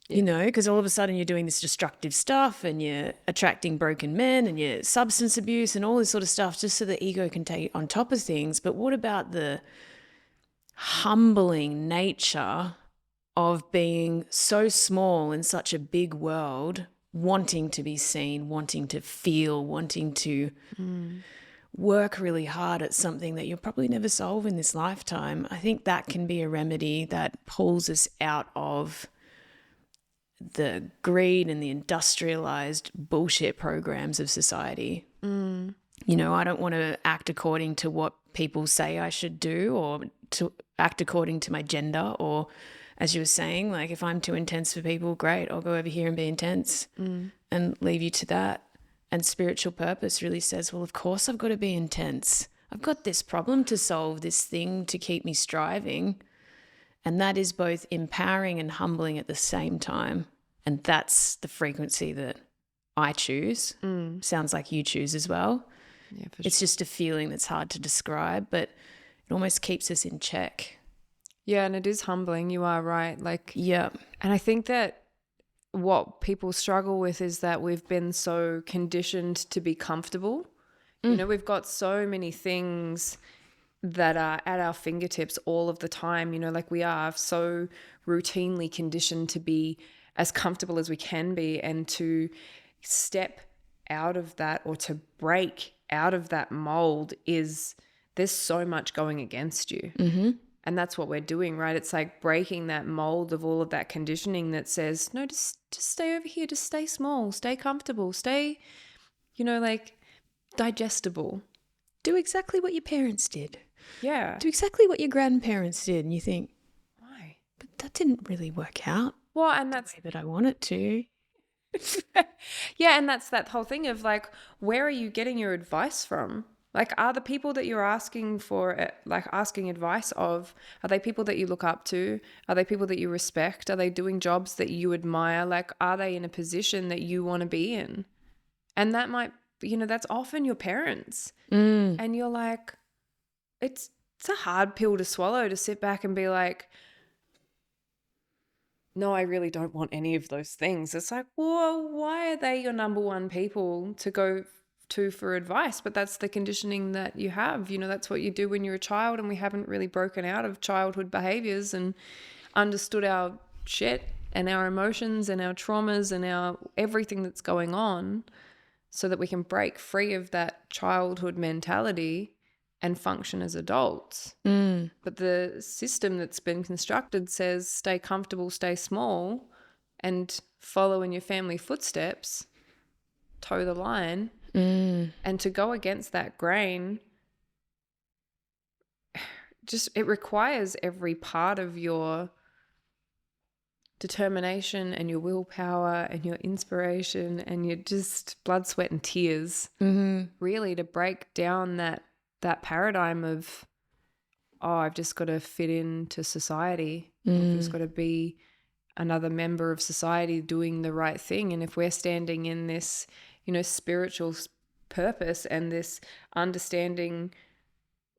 You know, because all of a sudden you're doing this destructive stuff and you're attracting broken men and you're substance abuse and all this sort of stuff just so the ego can take on top of things. But what about the humbling nature of being so small in such a big world, wanting to be seen, wanting to feel, wanting to work really hard at something that you'll probably never solve in this lifetime? I think that can be a remedy that pulls us out of the greed and the industrialized bullshit programs of society. You know, I don't want to act according to what people say I should do or to act according to my gender, or as you were saying, like if I'm too intense for people, great, I'll go over here and be intense and leave you to that. And spiritual purpose really says, well, of course I've got to be intense. I've got this problem to solve, this thing to keep me striving. And that is both empowering and humbling at the same time. And that's the frequency that I choose. Sounds like you choose as well. Yeah, for It's just a feeling that's hard to describe, but it almost keeps us in check. Yeah, and it is humbling. You are right. Like, Yeah. and I think that what people struggle with is that we've been so conditioned to be comfortable. You know, we've got so many things that are at our fingertips all of the time. You know, like we are so routinely conditioned to be as comfortable as we can be, and to step out of that or to break out of that mold there's so much going against you. And that's what we're doing, right? It's like breaking that mold of all of that conditioning that says, no, just stay over here, just stay small, stay comfortable, stay, you know, like digestible. Do exactly what your parents did. Yeah. Do exactly what your grandparents did. And you think, Why? but that didn't really work out Well, and that's the way that I want it to. yeah, and that's that whole thing of like, where are you getting your advice from? Like, are the people that you're asking for, like asking advice of, are they people that you look up to? Are they people that you respect? Are they doing jobs that you admire? Like, are they in a position that you want to be in? And that might, you know, that's often your parents. And you're like, it's a hard pill to swallow, to sit back and be like, no, I really don't want any of those things. It's like, well, why are they your number one people to go to for advice? But that's the conditioning that you have. You know, that's what you do when you're a child, and we haven't really broken out of childhood behaviors and understood our shit and our emotions and our traumas and our everything that's going on, so that we can break free of that childhood mentality and function as adults. But the system that's been constructed says stay comfortable, stay small, and follow in your family footsteps, toe the line. And to go against that grain, just it requires every part of your determination and your willpower and your inspiration and your just blood, sweat and tears, really, to break down that paradigm of, oh, I've just got to fit into society. I've just got to be another member of society doing the right thing. And if we're standing in this, you know, spiritual purpose and this understanding,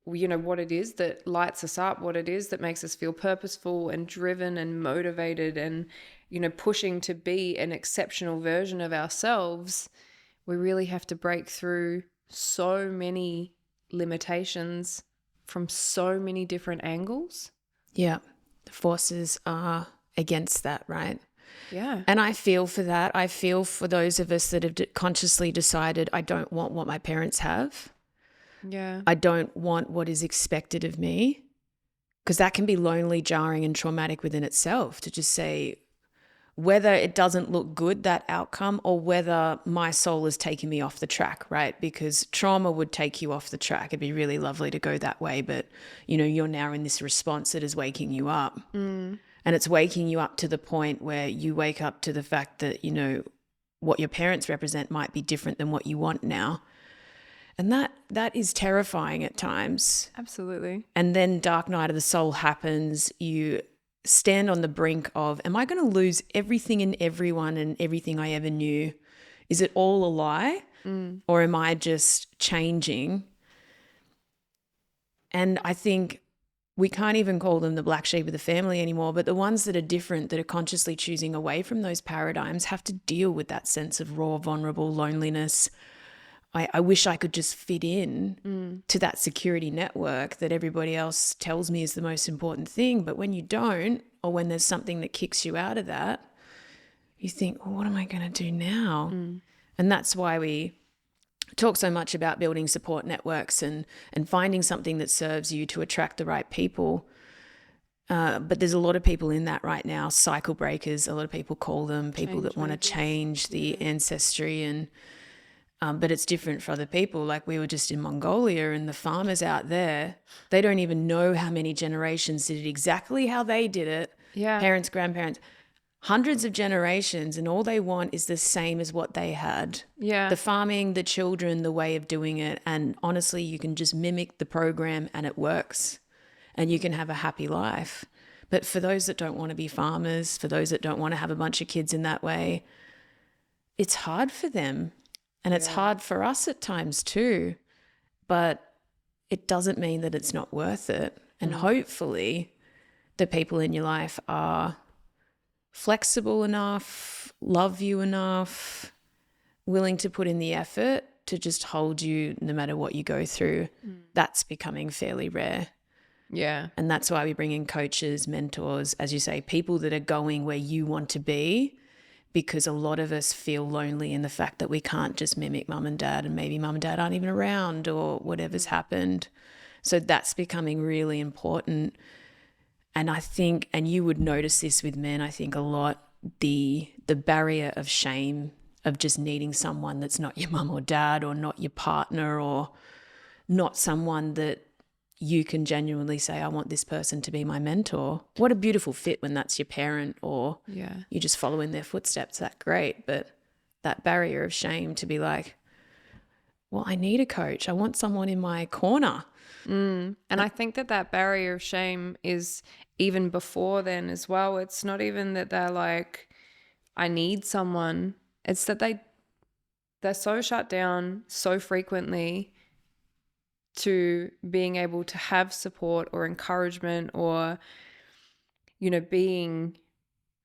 you know, what it is that lights us up, what it is that makes us feel purposeful and driven and motivated and, you know, pushing to be an exceptional version of ourselves, we really have to break through so many limitations from so many different angles. Yeah. The forces are against that, right? Yeah. And I feel for that. I feel for those of us that have consciously decided, I don't want what my parents have. Yeah. I don't want what is expected of me, because that can be lonely, jarring and traumatic within itself, to just say whether it doesn't look good, that outcome, or whether my soul is taking me off the track, right? Because trauma would take you off the track. It'd be really lovely to go that way, but, you know, you're now in this response that is waking you up. And it's waking you up to the point where you wake up to the fact that, you know, what your parents represent might be different than what you want now. And that is terrifying at times. Absolutely. And then dark night of the soul happens. You stand on the brink of, am I going to lose everything and everyone and everything I ever knew? Is it all a lie? Or am I just changing? And I think we can't even call them the black sheep of the family anymore, but the ones that are different, that are consciously choosing away from those paradigms, have to deal with that sense of raw, vulnerable loneliness. I wish I could just fit in to that security network that everybody else tells me is the most important thing. But when you don't, or when there's something that kicks you out of that, you think, well, what am I going to do now? And that's why we talk so much about building support networks and finding something that serves you to attract the right people. But there's a lot of people in that right now, cycle breakers, a lot of people call them, people that want to change the ancestry. And but it's different for other people. Like we were just in Mongolia, and the farmers out there, they don't even know how many generations did it exactly how they did it. Yeah. Parents, grandparents, hundreds of generations, and all they want is the same as what they had. Yeah. The farming, the children, the way of doing it. And honestly, you can just mimic the program and it works, and you can have a happy life. But for those that don't want to be farmers, for those that don't want to have a bunch of kids in that way, it's hard for them. And it's hard for us at times too. But it doesn't mean that it's not worth it. And hopefully the people in your life are flexible enough, love you enough, willing to put in the effort to just hold you no matter what you go through. That's becoming fairly rare. Yeah. And that's why we bring in coaches, mentors, as you say, people that are going where you want to be, because a lot of us feel lonely in the fact that we can't just mimic mum and dad, and maybe mum and dad aren't even around or whatever's happened. So that's becoming really important. And I think, and you would notice this with men, I think a lot, the barrier of shame of just needing someone that's not your mum or dad, or not your partner, or not someone that you can genuinely say, I want this person to be my mentor. What a beautiful fit when that's your parent, or you just follow in their footsteps. That's great. But that barrier of shame to be like, well, I need a coach. I want someone in my corner. And I think that barrier of shame is even before then as well. It's not even that they're like, I need someone. It's that they're so shut down so frequently to being able to have support or encouragement, or, you know, being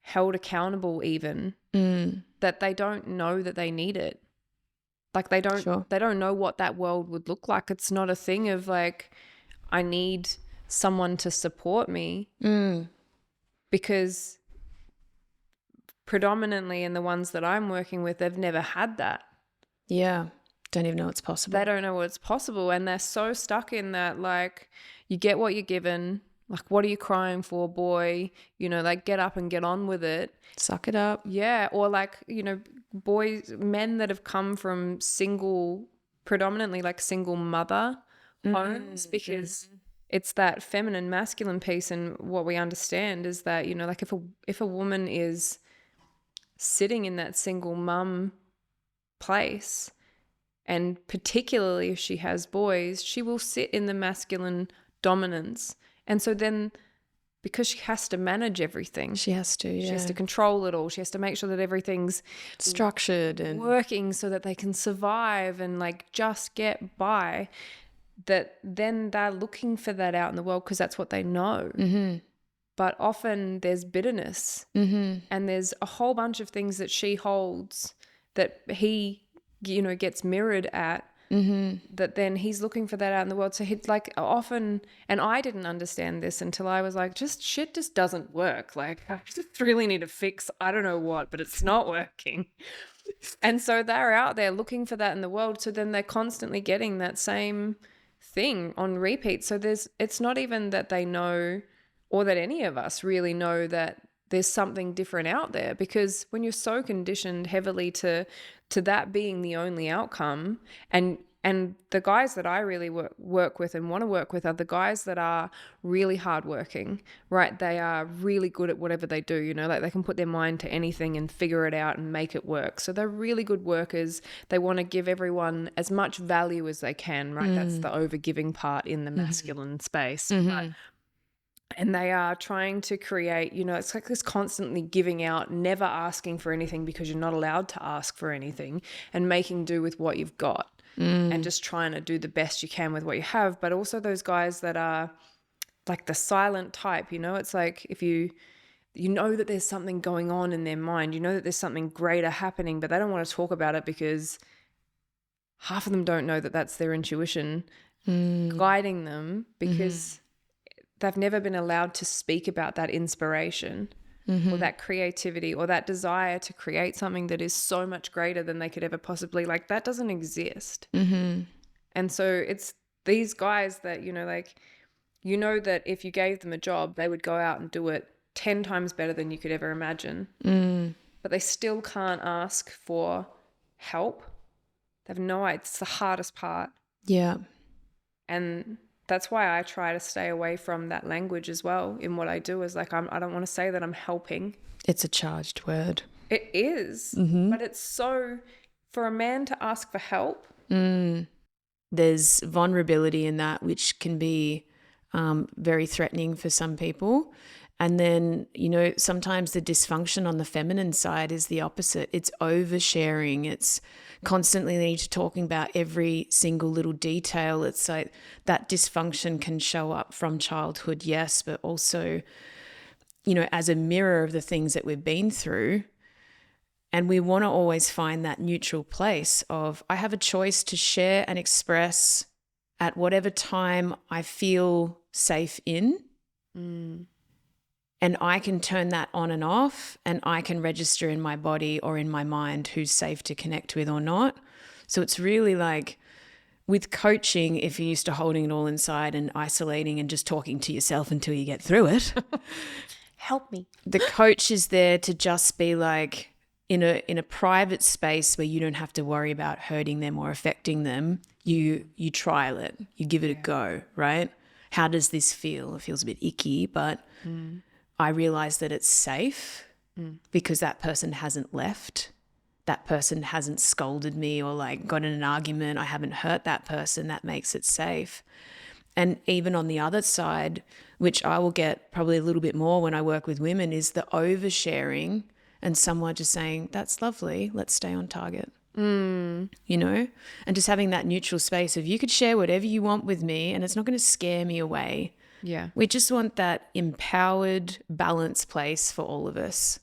held accountable even, that they don't know that they need it. Like they don't know what that world would look like. It's not a thing of like, I need someone to support me, because predominantly in the ones that I'm working with, they've never had that. Yeah. Don't even know it's possible. They don't know what's possible, and they're so stuck in that, like, you get what you're given. Like, what are you crying for, boy? You know, like, get up and get on with it. Suck it up. Yeah. Or like, you know, men that have come from predominantly like single mother homes, because it's that feminine masculine piece. And what we understand is that, you know, like if a woman is sitting in that single mum place, and particularly if she has boys, she will sit in the masculine dominance. And so then, because she has to manage everything. She has to, yeah. She has to control it all. She has to make sure that everything's structured and working so that they can survive and like just get by. That then they're looking for that out in the world because that's what they know. But often there's bitterness, and there's a whole bunch of things that she holds that he, you know, gets mirrored at, that then he's looking for that out in the world. So he'd like often, and I didn't understand this until I was like, shit just doesn't work. Like, I just really need to fix, I don't know what, but it's not working. And so they're out there looking for that in the world. So then they're constantly getting that same thing on repeat. So it's not even that they know, or that any of us really know, that there's something different out there, because when you're so conditioned heavily to that being the only outcome, and the guys that I really work with and want to work with are the guys that are really hardworking, right? They are really good at whatever they do, you know, like they can put their mind to anything and figure it out and make it work. So they're really good workers. They want to give everyone as much value as they can, right? That's the overgiving part in the masculine space. But And they are trying to create, it's like this constantly giving out, never asking for anything because you're not allowed to ask for anything, and making do with what you've got and just trying to do the best you can with what you have. But also those guys that are like the silent type, it's like if you know that there's something going on in their mind, that there's something greater happening, but they don't want to talk about it because half of them don't know that that's their intuition guiding them, because they've never been allowed to speak about that inspiration or that creativity or that desire to create something that is so much greater than they could ever possibly, like, that doesn't exist. And so it's these guys that, that if you gave them a job, they would go out and do it 10 times better than you could ever imagine. But they still can't ask for help. They have no idea. It's the hardest part. Yeah. And that's why I try to stay away from that language as well in what I do. Is like, I don't want to say that I'm helping. It's a charged word. It is. But it's so, for a man to ask for help. There's vulnerability in that, which can be very threatening for some people. And then, sometimes the dysfunction on the feminine side is the opposite. It's oversharing. It's constantly need to talking about every single little detail. It's like that dysfunction can show up from childhood, yes, but also, as a mirror of the things that we've been through. And we want to always find that neutral place of, I have a choice to share and express at whatever time I feel safe in. And I can turn that on and off, and I can register in my body or in my mind who's safe to connect with or not. So it's really like with coaching, if you're used to holding it all inside and isolating and just talking to yourself until you get through it. Help me. The coach is there to just be like in a private space where you don't have to worry about hurting them or affecting them. You trial it. You give it a go, right? How does this feel? It feels a bit icky, but I realize that it's safe because that person hasn't left. That person hasn't scolded me or like got in an argument. I haven't hurt that person. That makes it safe. And even on the other side, which I will get probably a little bit more when I work with women, is the oversharing and someone just saying, that's lovely, let's stay on target. And just having that neutral space of, you could share whatever you want with me and it's not going to scare me away. Yeah. We just want that empowered, balanced place for all of us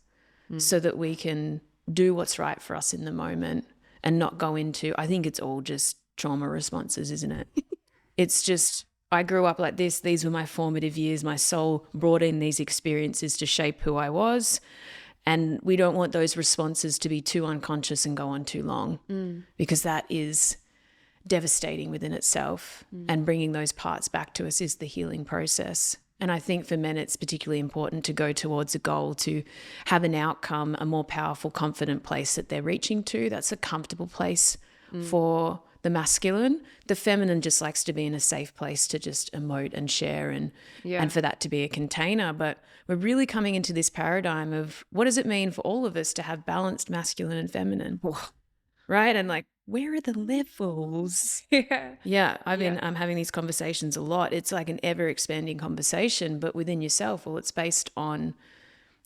so that we can do what's right for us in the moment and not go into, I think it's all just trauma responses, isn't it? It's just, I grew up like this. These were my formative years. My soul brought in these experiences to shape who I was. And we don't want those responses to be too unconscious and go on too long because that is devastating within itself. And bringing those parts back to us is the healing process. And I think for men, it's particularly important to go towards a goal, to have an outcome, a more powerful, confident place that they're reaching to. That's a comfortable place for the masculine. The feminine just likes to be in a safe place to just emote and share and for that to be a container. But we're really coming into this paradigm of, what does it mean for all of us to have balanced masculine and feminine? Right? And like, where are the levels? Yeah. I'm having these conversations a lot. It's like an ever expanding conversation, but within yourself, well, it's based on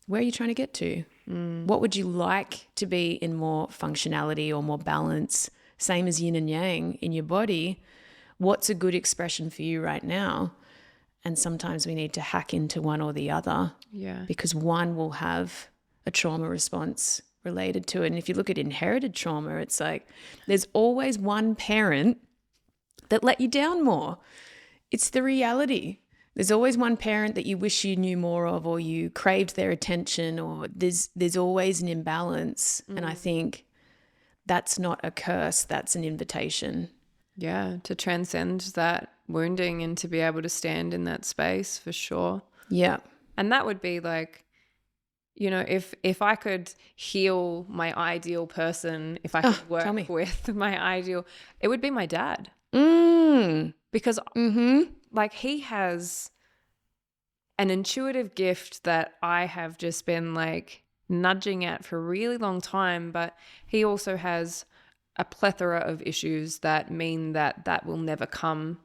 where are you trying to get to? What would you like to be in more functionality or more balance? Same as yin and yang in your body. What's a good expression for you right now? And sometimes we need to hack into one or the other because one will have a trauma response related to it. And if you look at inherited trauma, it's like there's always one parent that let you down more. It's the reality. There's always one parent that you wish you knew more of, or you craved their attention, or there's always an imbalance. And I think that's not a curse, that's an invitation. Yeah, to transcend that wounding and to be able to stand in that space, for sure. Yeah. And that would be like, if I could heal my ideal person, if I could work with my ideal, it would be my dad. Because like, he has an intuitive gift that I have just been like nudging at for a really long time, but he also has a plethora of issues that mean that will never come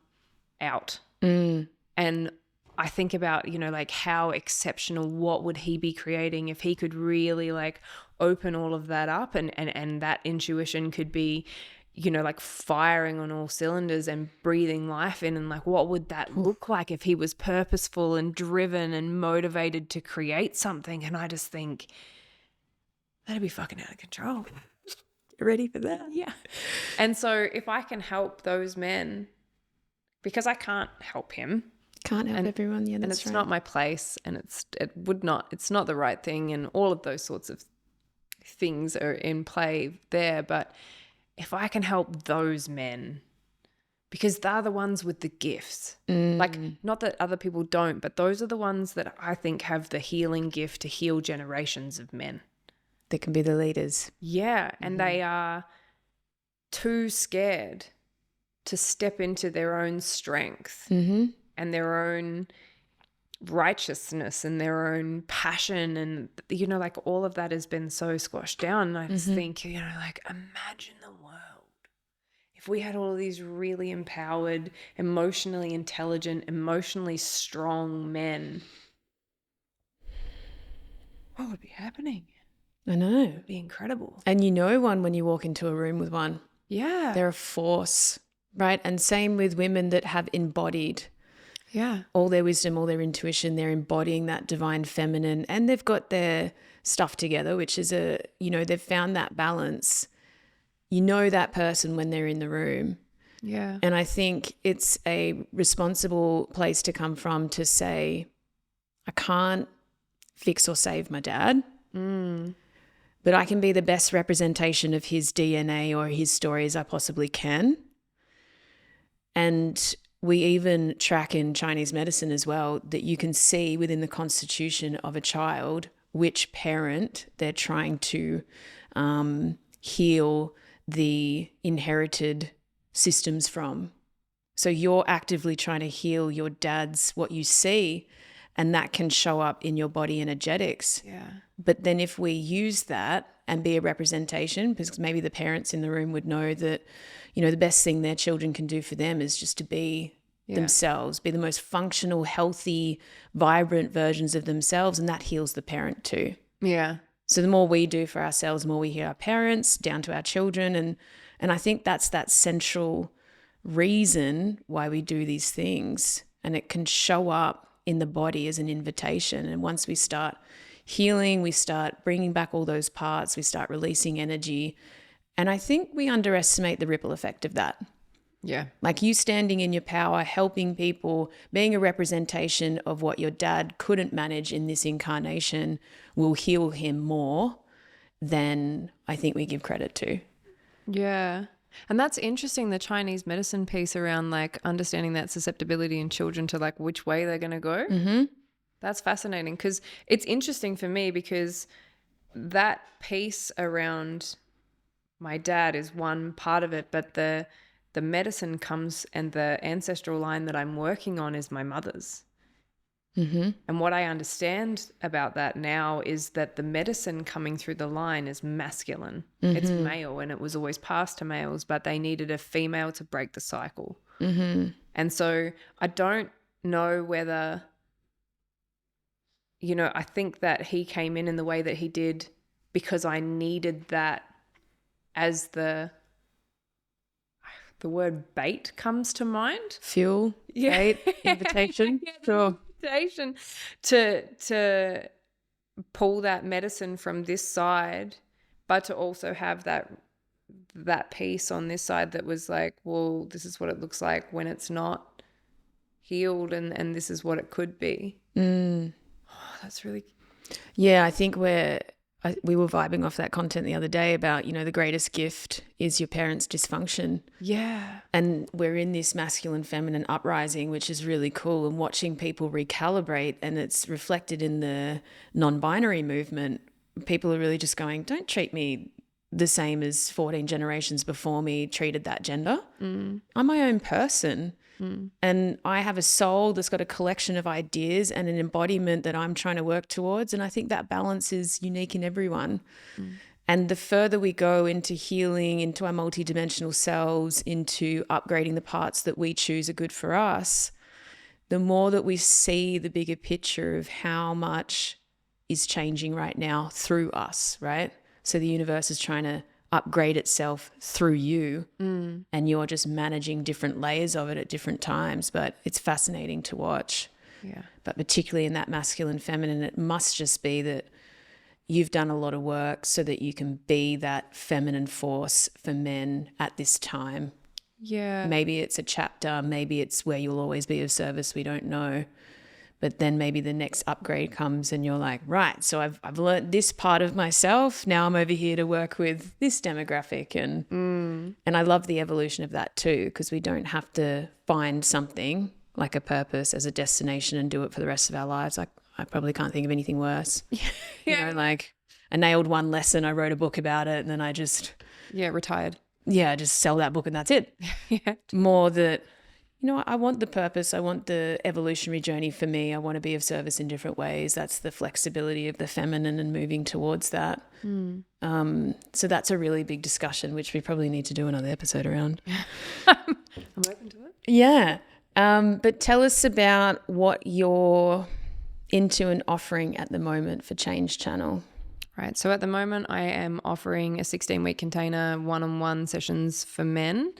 out. And I think about, you know, like how exceptional, what would he be creating if he could really like open all of that up and that intuition could be, you know, like firing on all cylinders and breathing life in, and like what would that look like if he was purposeful and driven and motivated to create something. And I just think that'd be fucking out of control. You ready for that? Yeah. And so if I can help those men, because I can't help him. Can't help everyone. Yeah, that's and it's right. not my place, and it's not the right thing, and all of those sorts of things are in play there. But if I can help those men, because they're the ones with the gifts, like not that other people don't, but those are the ones that I think have the healing gift to heal generations of men. They can be the leaders. Yeah, and they are too scared to step into their own strength and their own righteousness and their own passion, and you know, like all of that has been so squashed down. And I just think, you know, like imagine the world if we had all of these really empowered, emotionally intelligent, emotionally strong men. What would be happening? I know. It would be incredible. And you know one when you walk into a room with one. Yeah. They're a force, right? And same with women that have embodied all their wisdom, all their intuition. They're embodying that divine feminine, and they've got their stuff together, which is they've found that balance. You know that person when they're in the room. Yeah. And I think it's a responsible place to come from to say, I can't fix or save my dad, but I can be the best representation of his DNA or his story as I possibly can. And we even track in Chinese medicine as well that you can see within the constitution of a child which parent they're trying to heal the inherited systems from. So you're actively trying to heal your dad's what you see, and that can show up in your body energetics. Yeah. But then if we use that and be a representation, because maybe the parents in the room would know that, you know, the best thing their children can do for them is just to be themselves, be the most functional, healthy, vibrant versions of themselves, and that heals the parent too. Yeah. So the more we do for ourselves, the more we heal our parents down to our children. And I think that's that central reason why we do these things. And it can show up in the body as an invitation. And once we start healing, we start bringing back all those parts, we start releasing energy. And I think we underestimate the ripple effect of that. Yeah. Like you standing in your power, helping people, being a representation of what your dad couldn't manage in this incarnation will heal him more than I think we give credit to. Yeah. And that's interesting, the Chinese medicine piece around like understanding that susceptibility in children to like which way they're going to go. Mm-hmm. That's fascinating, because it's interesting for me because that piece around my dad is one part of it, but the medicine comes, and the ancestral line that I'm working on is my mother's. Mm-hmm. And what I understand about that now is that the medicine coming through the line is masculine. Mm-hmm. It's male, and it was always passed to males, but they needed a female to break the cycle. Mm-hmm. And so I don't know whether, you know, I think that he came in the way that he did because I needed that as the word bait comes to mind. Fuel, bait, invitation. Sure. Invitation to pull that medicine from this side, but to also have that piece on this side that was like, well, this is what it looks like when it's not healed, and this is what it could be. Oh, that's really... Yeah, I think we were vibing off that content the other day about, you know, the greatest gift is your parents' dysfunction. Yeah. And we're in this masculine feminine uprising, which is really cool, and watching people recalibrate, and it's reflected in the non-binary movement. People are really just going, don't treat me the same as 14 generations before me treated that gender. I'm my own person. And I have a soul that's got a collection of ideas and an embodiment that I'm trying to work towards. And I think that balance is unique in everyone. And the further we go into healing, into our multidimensional selves, into upgrading the parts that we choose are good for us, the more that we see the bigger picture of how much is changing right now through us, right? So the universe is trying to upgrade itself through you, and you're just managing different layers of it at different times. But it's fascinating to watch. Yeah. But particularly in that masculine feminine, it must just be that you've done a lot of work so that you can be that feminine force for men at this time. Yeah. Maybe it's a chapter, maybe it's where you'll always be of service, we don't know. But then maybe the next upgrade comes and you're like, right, so I've learned this part of myself. Now I'm over here to work with this demographic. And I love the evolution of that too, because we don't have to find something like a purpose as a destination and do it for the rest of our lives. Like, I probably can't think of anything worse. You know, like I nailed one lesson, I wrote a book about it, and then I just retired. I just sell that book and that's it. More that, you know, I want the purpose. I want the evolutionary journey for me. I want to be of service in different ways. That's the flexibility of the feminine and moving towards that. So that's a really big discussion, which we probably need to do another episode around. I'm open to it. Yeah. But tell us about what you're into and offering at the moment for Change Channel. Right. So at the moment, I am offering a 16-week container one-on-one sessions for men,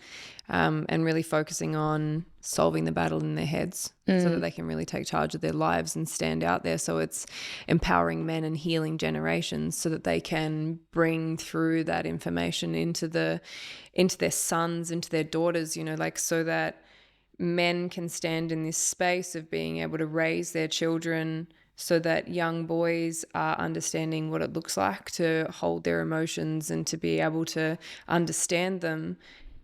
and really focusing on solving the battle in their heads so that they can really take charge of their lives and stand out there. So it's empowering men and healing generations so that they can bring through that information into their sons, into their daughters, you know, like so that men can stand in this space of being able to raise their children so that young boys are understanding what it looks like to hold their emotions and to be able to understand them.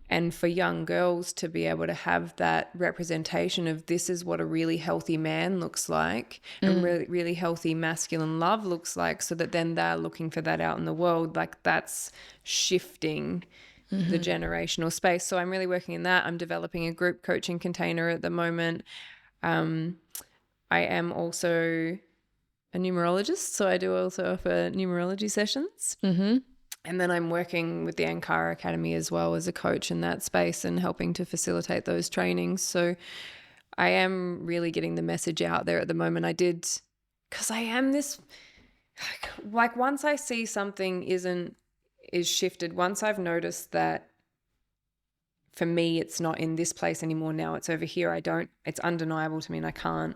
And for young girls to be able to have that representation of this is what a really healthy man looks like and really, really healthy masculine love looks like, so that then they're looking for that out in the world. Like that's shifting the generational space. So I'm really working in that. I'm developing a group coaching container at the moment. I am also a numerologist, so I do also offer numerology sessions. And then I'm working with the Ankara Academy as well as a coach in that space and helping to facilitate those trainings. So I am really getting the message out there at the moment. I did, because I am this, like once I see something is shifted, once I've noticed that for me it's not in this place anymore, now it's over here, it's undeniable to me and I can't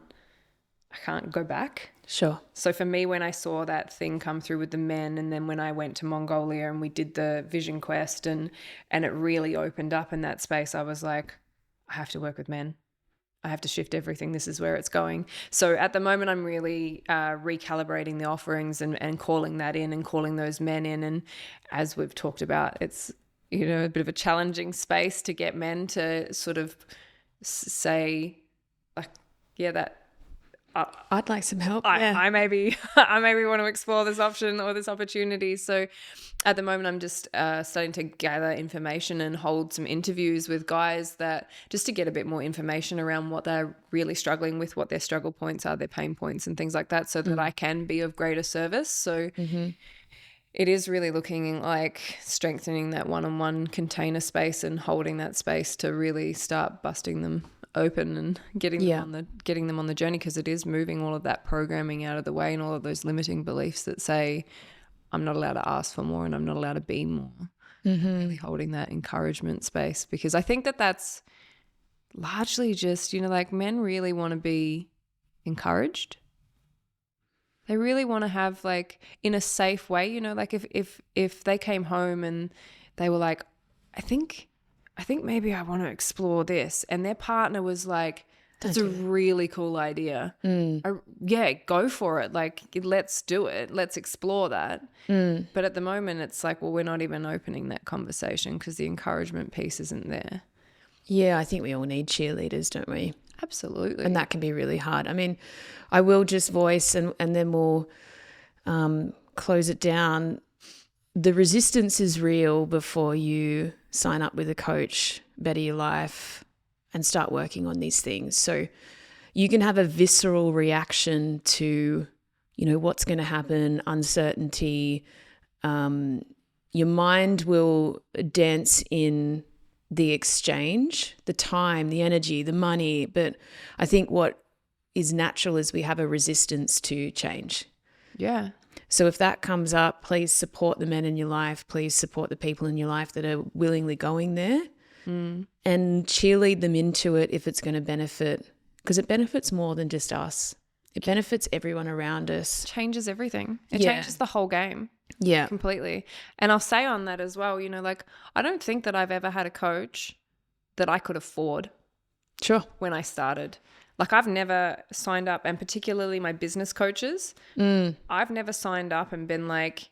go back. Sure. So for me, when I saw that thing come through with the men, and then when I went to Mongolia and we did the vision quest and it really opened up in that space, I was like, I have to work with men. I have to shift everything. This is where it's going. So at the moment, I'm really recalibrating the offerings and calling that in and calling those men in. And as we've talked about, it's, you know, a bit of a challenging space to get men to sort of say, like, yeah, that, I'd like some help. I maybe want to explore this option or this opportunity. So at the moment, I'm just starting to gather information and hold some interviews with guys that just to get a bit more information around what they're really struggling with, what their struggle points are, their pain points and things like that, so that I can be of greater service. So it is really looking like strengthening that one-on-one container space and holding that space to really start busting them open and getting them on the journey, because it is moving all of that programming out of the way and all of those limiting beliefs that say I'm not allowed to ask for more and I'm not allowed to be more. Really holding that encouragement space, because I think that that's largely just, you know, like men really want to be encouraged. They really want to have, like, in a safe way, you know, like if they came home and they were like, I think maybe I want to explore this, and their partner was like, that's a really cool idea. Yeah, go for it. Like, let's do it. Let's explore that. But at the moment, it's like, well, we're not even opening that conversation because the encouragement piece isn't there. Yeah, I think we all need cheerleaders, don't we? Absolutely. And that can be really hard. I mean, I will just voice and then we'll close it down. The resistance is real before you sign up with a coach, better your life, and start working on these things. So you can have a visceral reaction to, you know, what's going to happen, uncertainty. Your mind will dance in the exchange, the time, the energy, the money. But I think what is natural is we have a resistance to change. Yeah. So if that comes up, please support the men in your life. Please support the people in your life that are willingly going there, and cheerlead them into it if it's going to benefit, because it benefits more than just us. It benefits everyone around us. Changes everything. It changes the whole game. Yeah. Completely. And I'll say on that as well, you know, like, I don't think that I've ever had a coach that I could afford. Sure. When I started. Like, I've never signed up, and particularly my business coaches, I've never signed up and been like,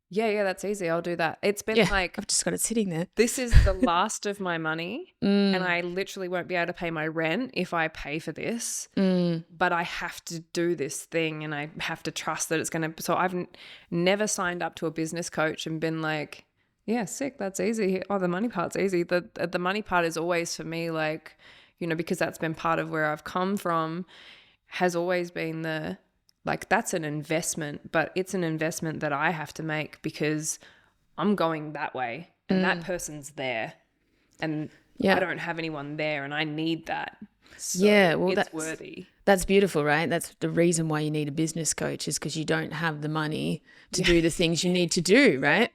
yeah, that's easy, I'll do that. It's been like, I've just got it sitting there. This is the last of my money, and I literally won't be able to pay my rent if I pay for this, but I have to do this thing, and I have to trust that it's going to. So I've never signed up to a business coach and been like, yeah, sick, that's easy. Oh, the money part's easy. The money part is always for me, like, you know, because that's been part of where I've come from, has always been that's an investment, but it's an investment that I have to make because I'm going that way and that person's there, and I don't have anyone there, and I need that. So it's worthy. That's beautiful, right? That's the reason why you need a business coach, is because you don't have the money to do the things you need to do, right?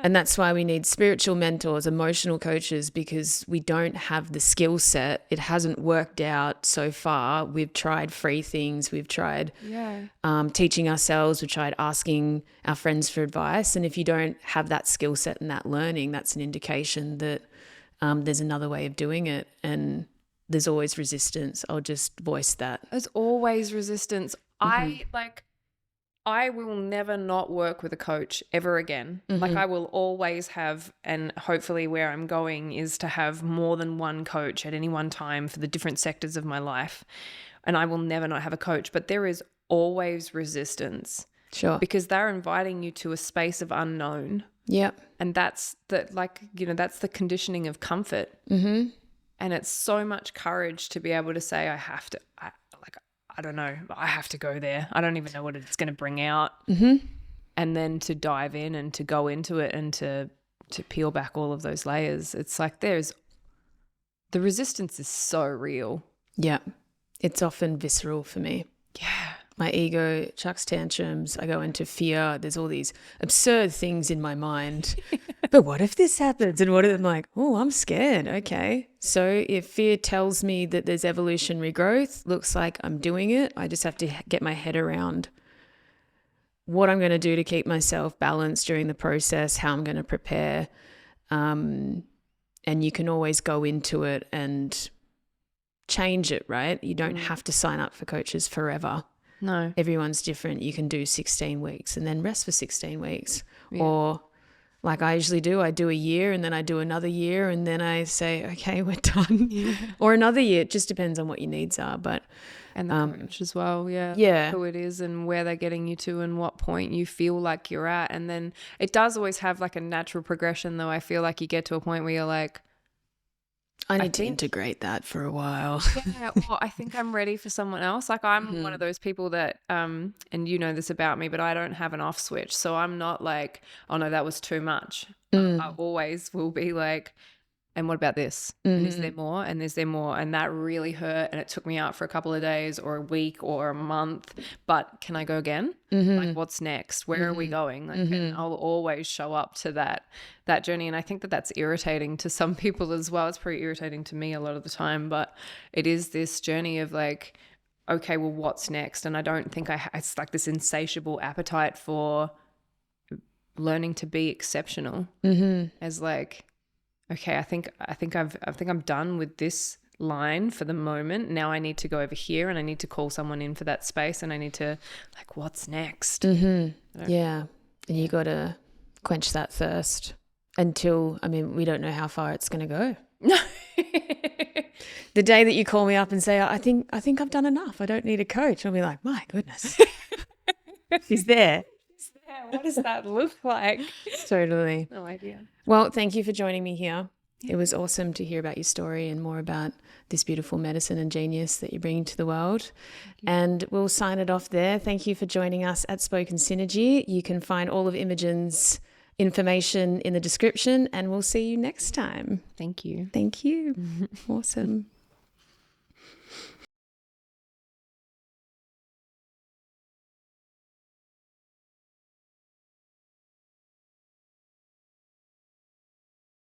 And that's why we need spiritual mentors, emotional coaches, because we don't have the skill set. It hasn't worked out so far. We've tried free things. We've tried teaching ourselves. We've tried asking our friends for advice. And if you don't have that skill set and that learning, that's an indication that there's another way of doing it. And there's always resistance. I'll just voice that. There's always resistance. I will never not work with a coach ever again. Like, I will always have, and hopefully where I'm going is to have more than one coach at any one time for the different sectors of my life. And I will never not have a coach, but there is always resistance. Sure. Because they're inviting you to a space of unknown. Yep. And that's that's the conditioning of comfort. And it's so much courage to be able to say, I don't know, I have to go there. I don't even know what it's going to bring out. And then to dive in and to go into it and to peel back all of those layers. It's like the resistance is so real. Yeah. It's often visceral for me. Yeah. My ego chucks tantrums. I go into fear. There's all these absurd things in my mind. But what if this happens? And what if I'm like, oh, I'm scared. Okay. So if fear tells me that there's evolutionary growth, looks like I'm doing it. I just have to get my head around what I'm going to do to keep myself balanced during the process, how I'm going to prepare. And you can always go into it and change it, right? You don't have to sign up for coaches forever. No. Everyone's different. You can do 16 weeks and then rest for 16 weeks. Yeah. Or like I usually do, I do a year and then I do another year and then I say, okay, we're done. Yeah. Or another year. It just depends on what your needs are. And the coach as well. Yeah. Yeah. Who it is and where they're getting you to and what point you feel like you're at. And then it does always have like a natural progression, though. I feel like you get to a point where you're like, I need to integrate that for a while. Yeah, well, I think I'm ready for someone else. Like, I'm one of those people that, and you know this about me, but I don't have an off switch. So I'm not like, oh no, that was too much. I always will be like, and what about this? And is there more? And is there more? And that really hurt. And it took me out for a couple of days or a week or a month. But can I go again? Like, what's next? Where are we going? Like, and I'll always show up to that journey. And I think that that's irritating to some people as well. It's pretty irritating to me a lot of the time. But it is this journey of like, okay, well, what's next? And I don't think it's like this insatiable appetite for learning to be exceptional as like, okay, I think I'm done with this line for the moment. Now I need to go over here and I need to call someone in for that space and I need to like, what's next? Yeah. And you got to quench that thirst until, we don't know how far it's going to go. No. The day that you call me up and say, I think I've done enough. I don't need a coach. I'll be like, my goodness, she's there. What does that look like? Totally. No idea. Well, thank you for joining me here. It was awesome to hear about your story and more about this beautiful medicine and genius that you're bringing to the world. And we'll sign it off there. Thank you for joining us at Spoken Synergy. You can find all of Imogen's information in the description and we'll see you next time. Thank you. Thank you. Awesome.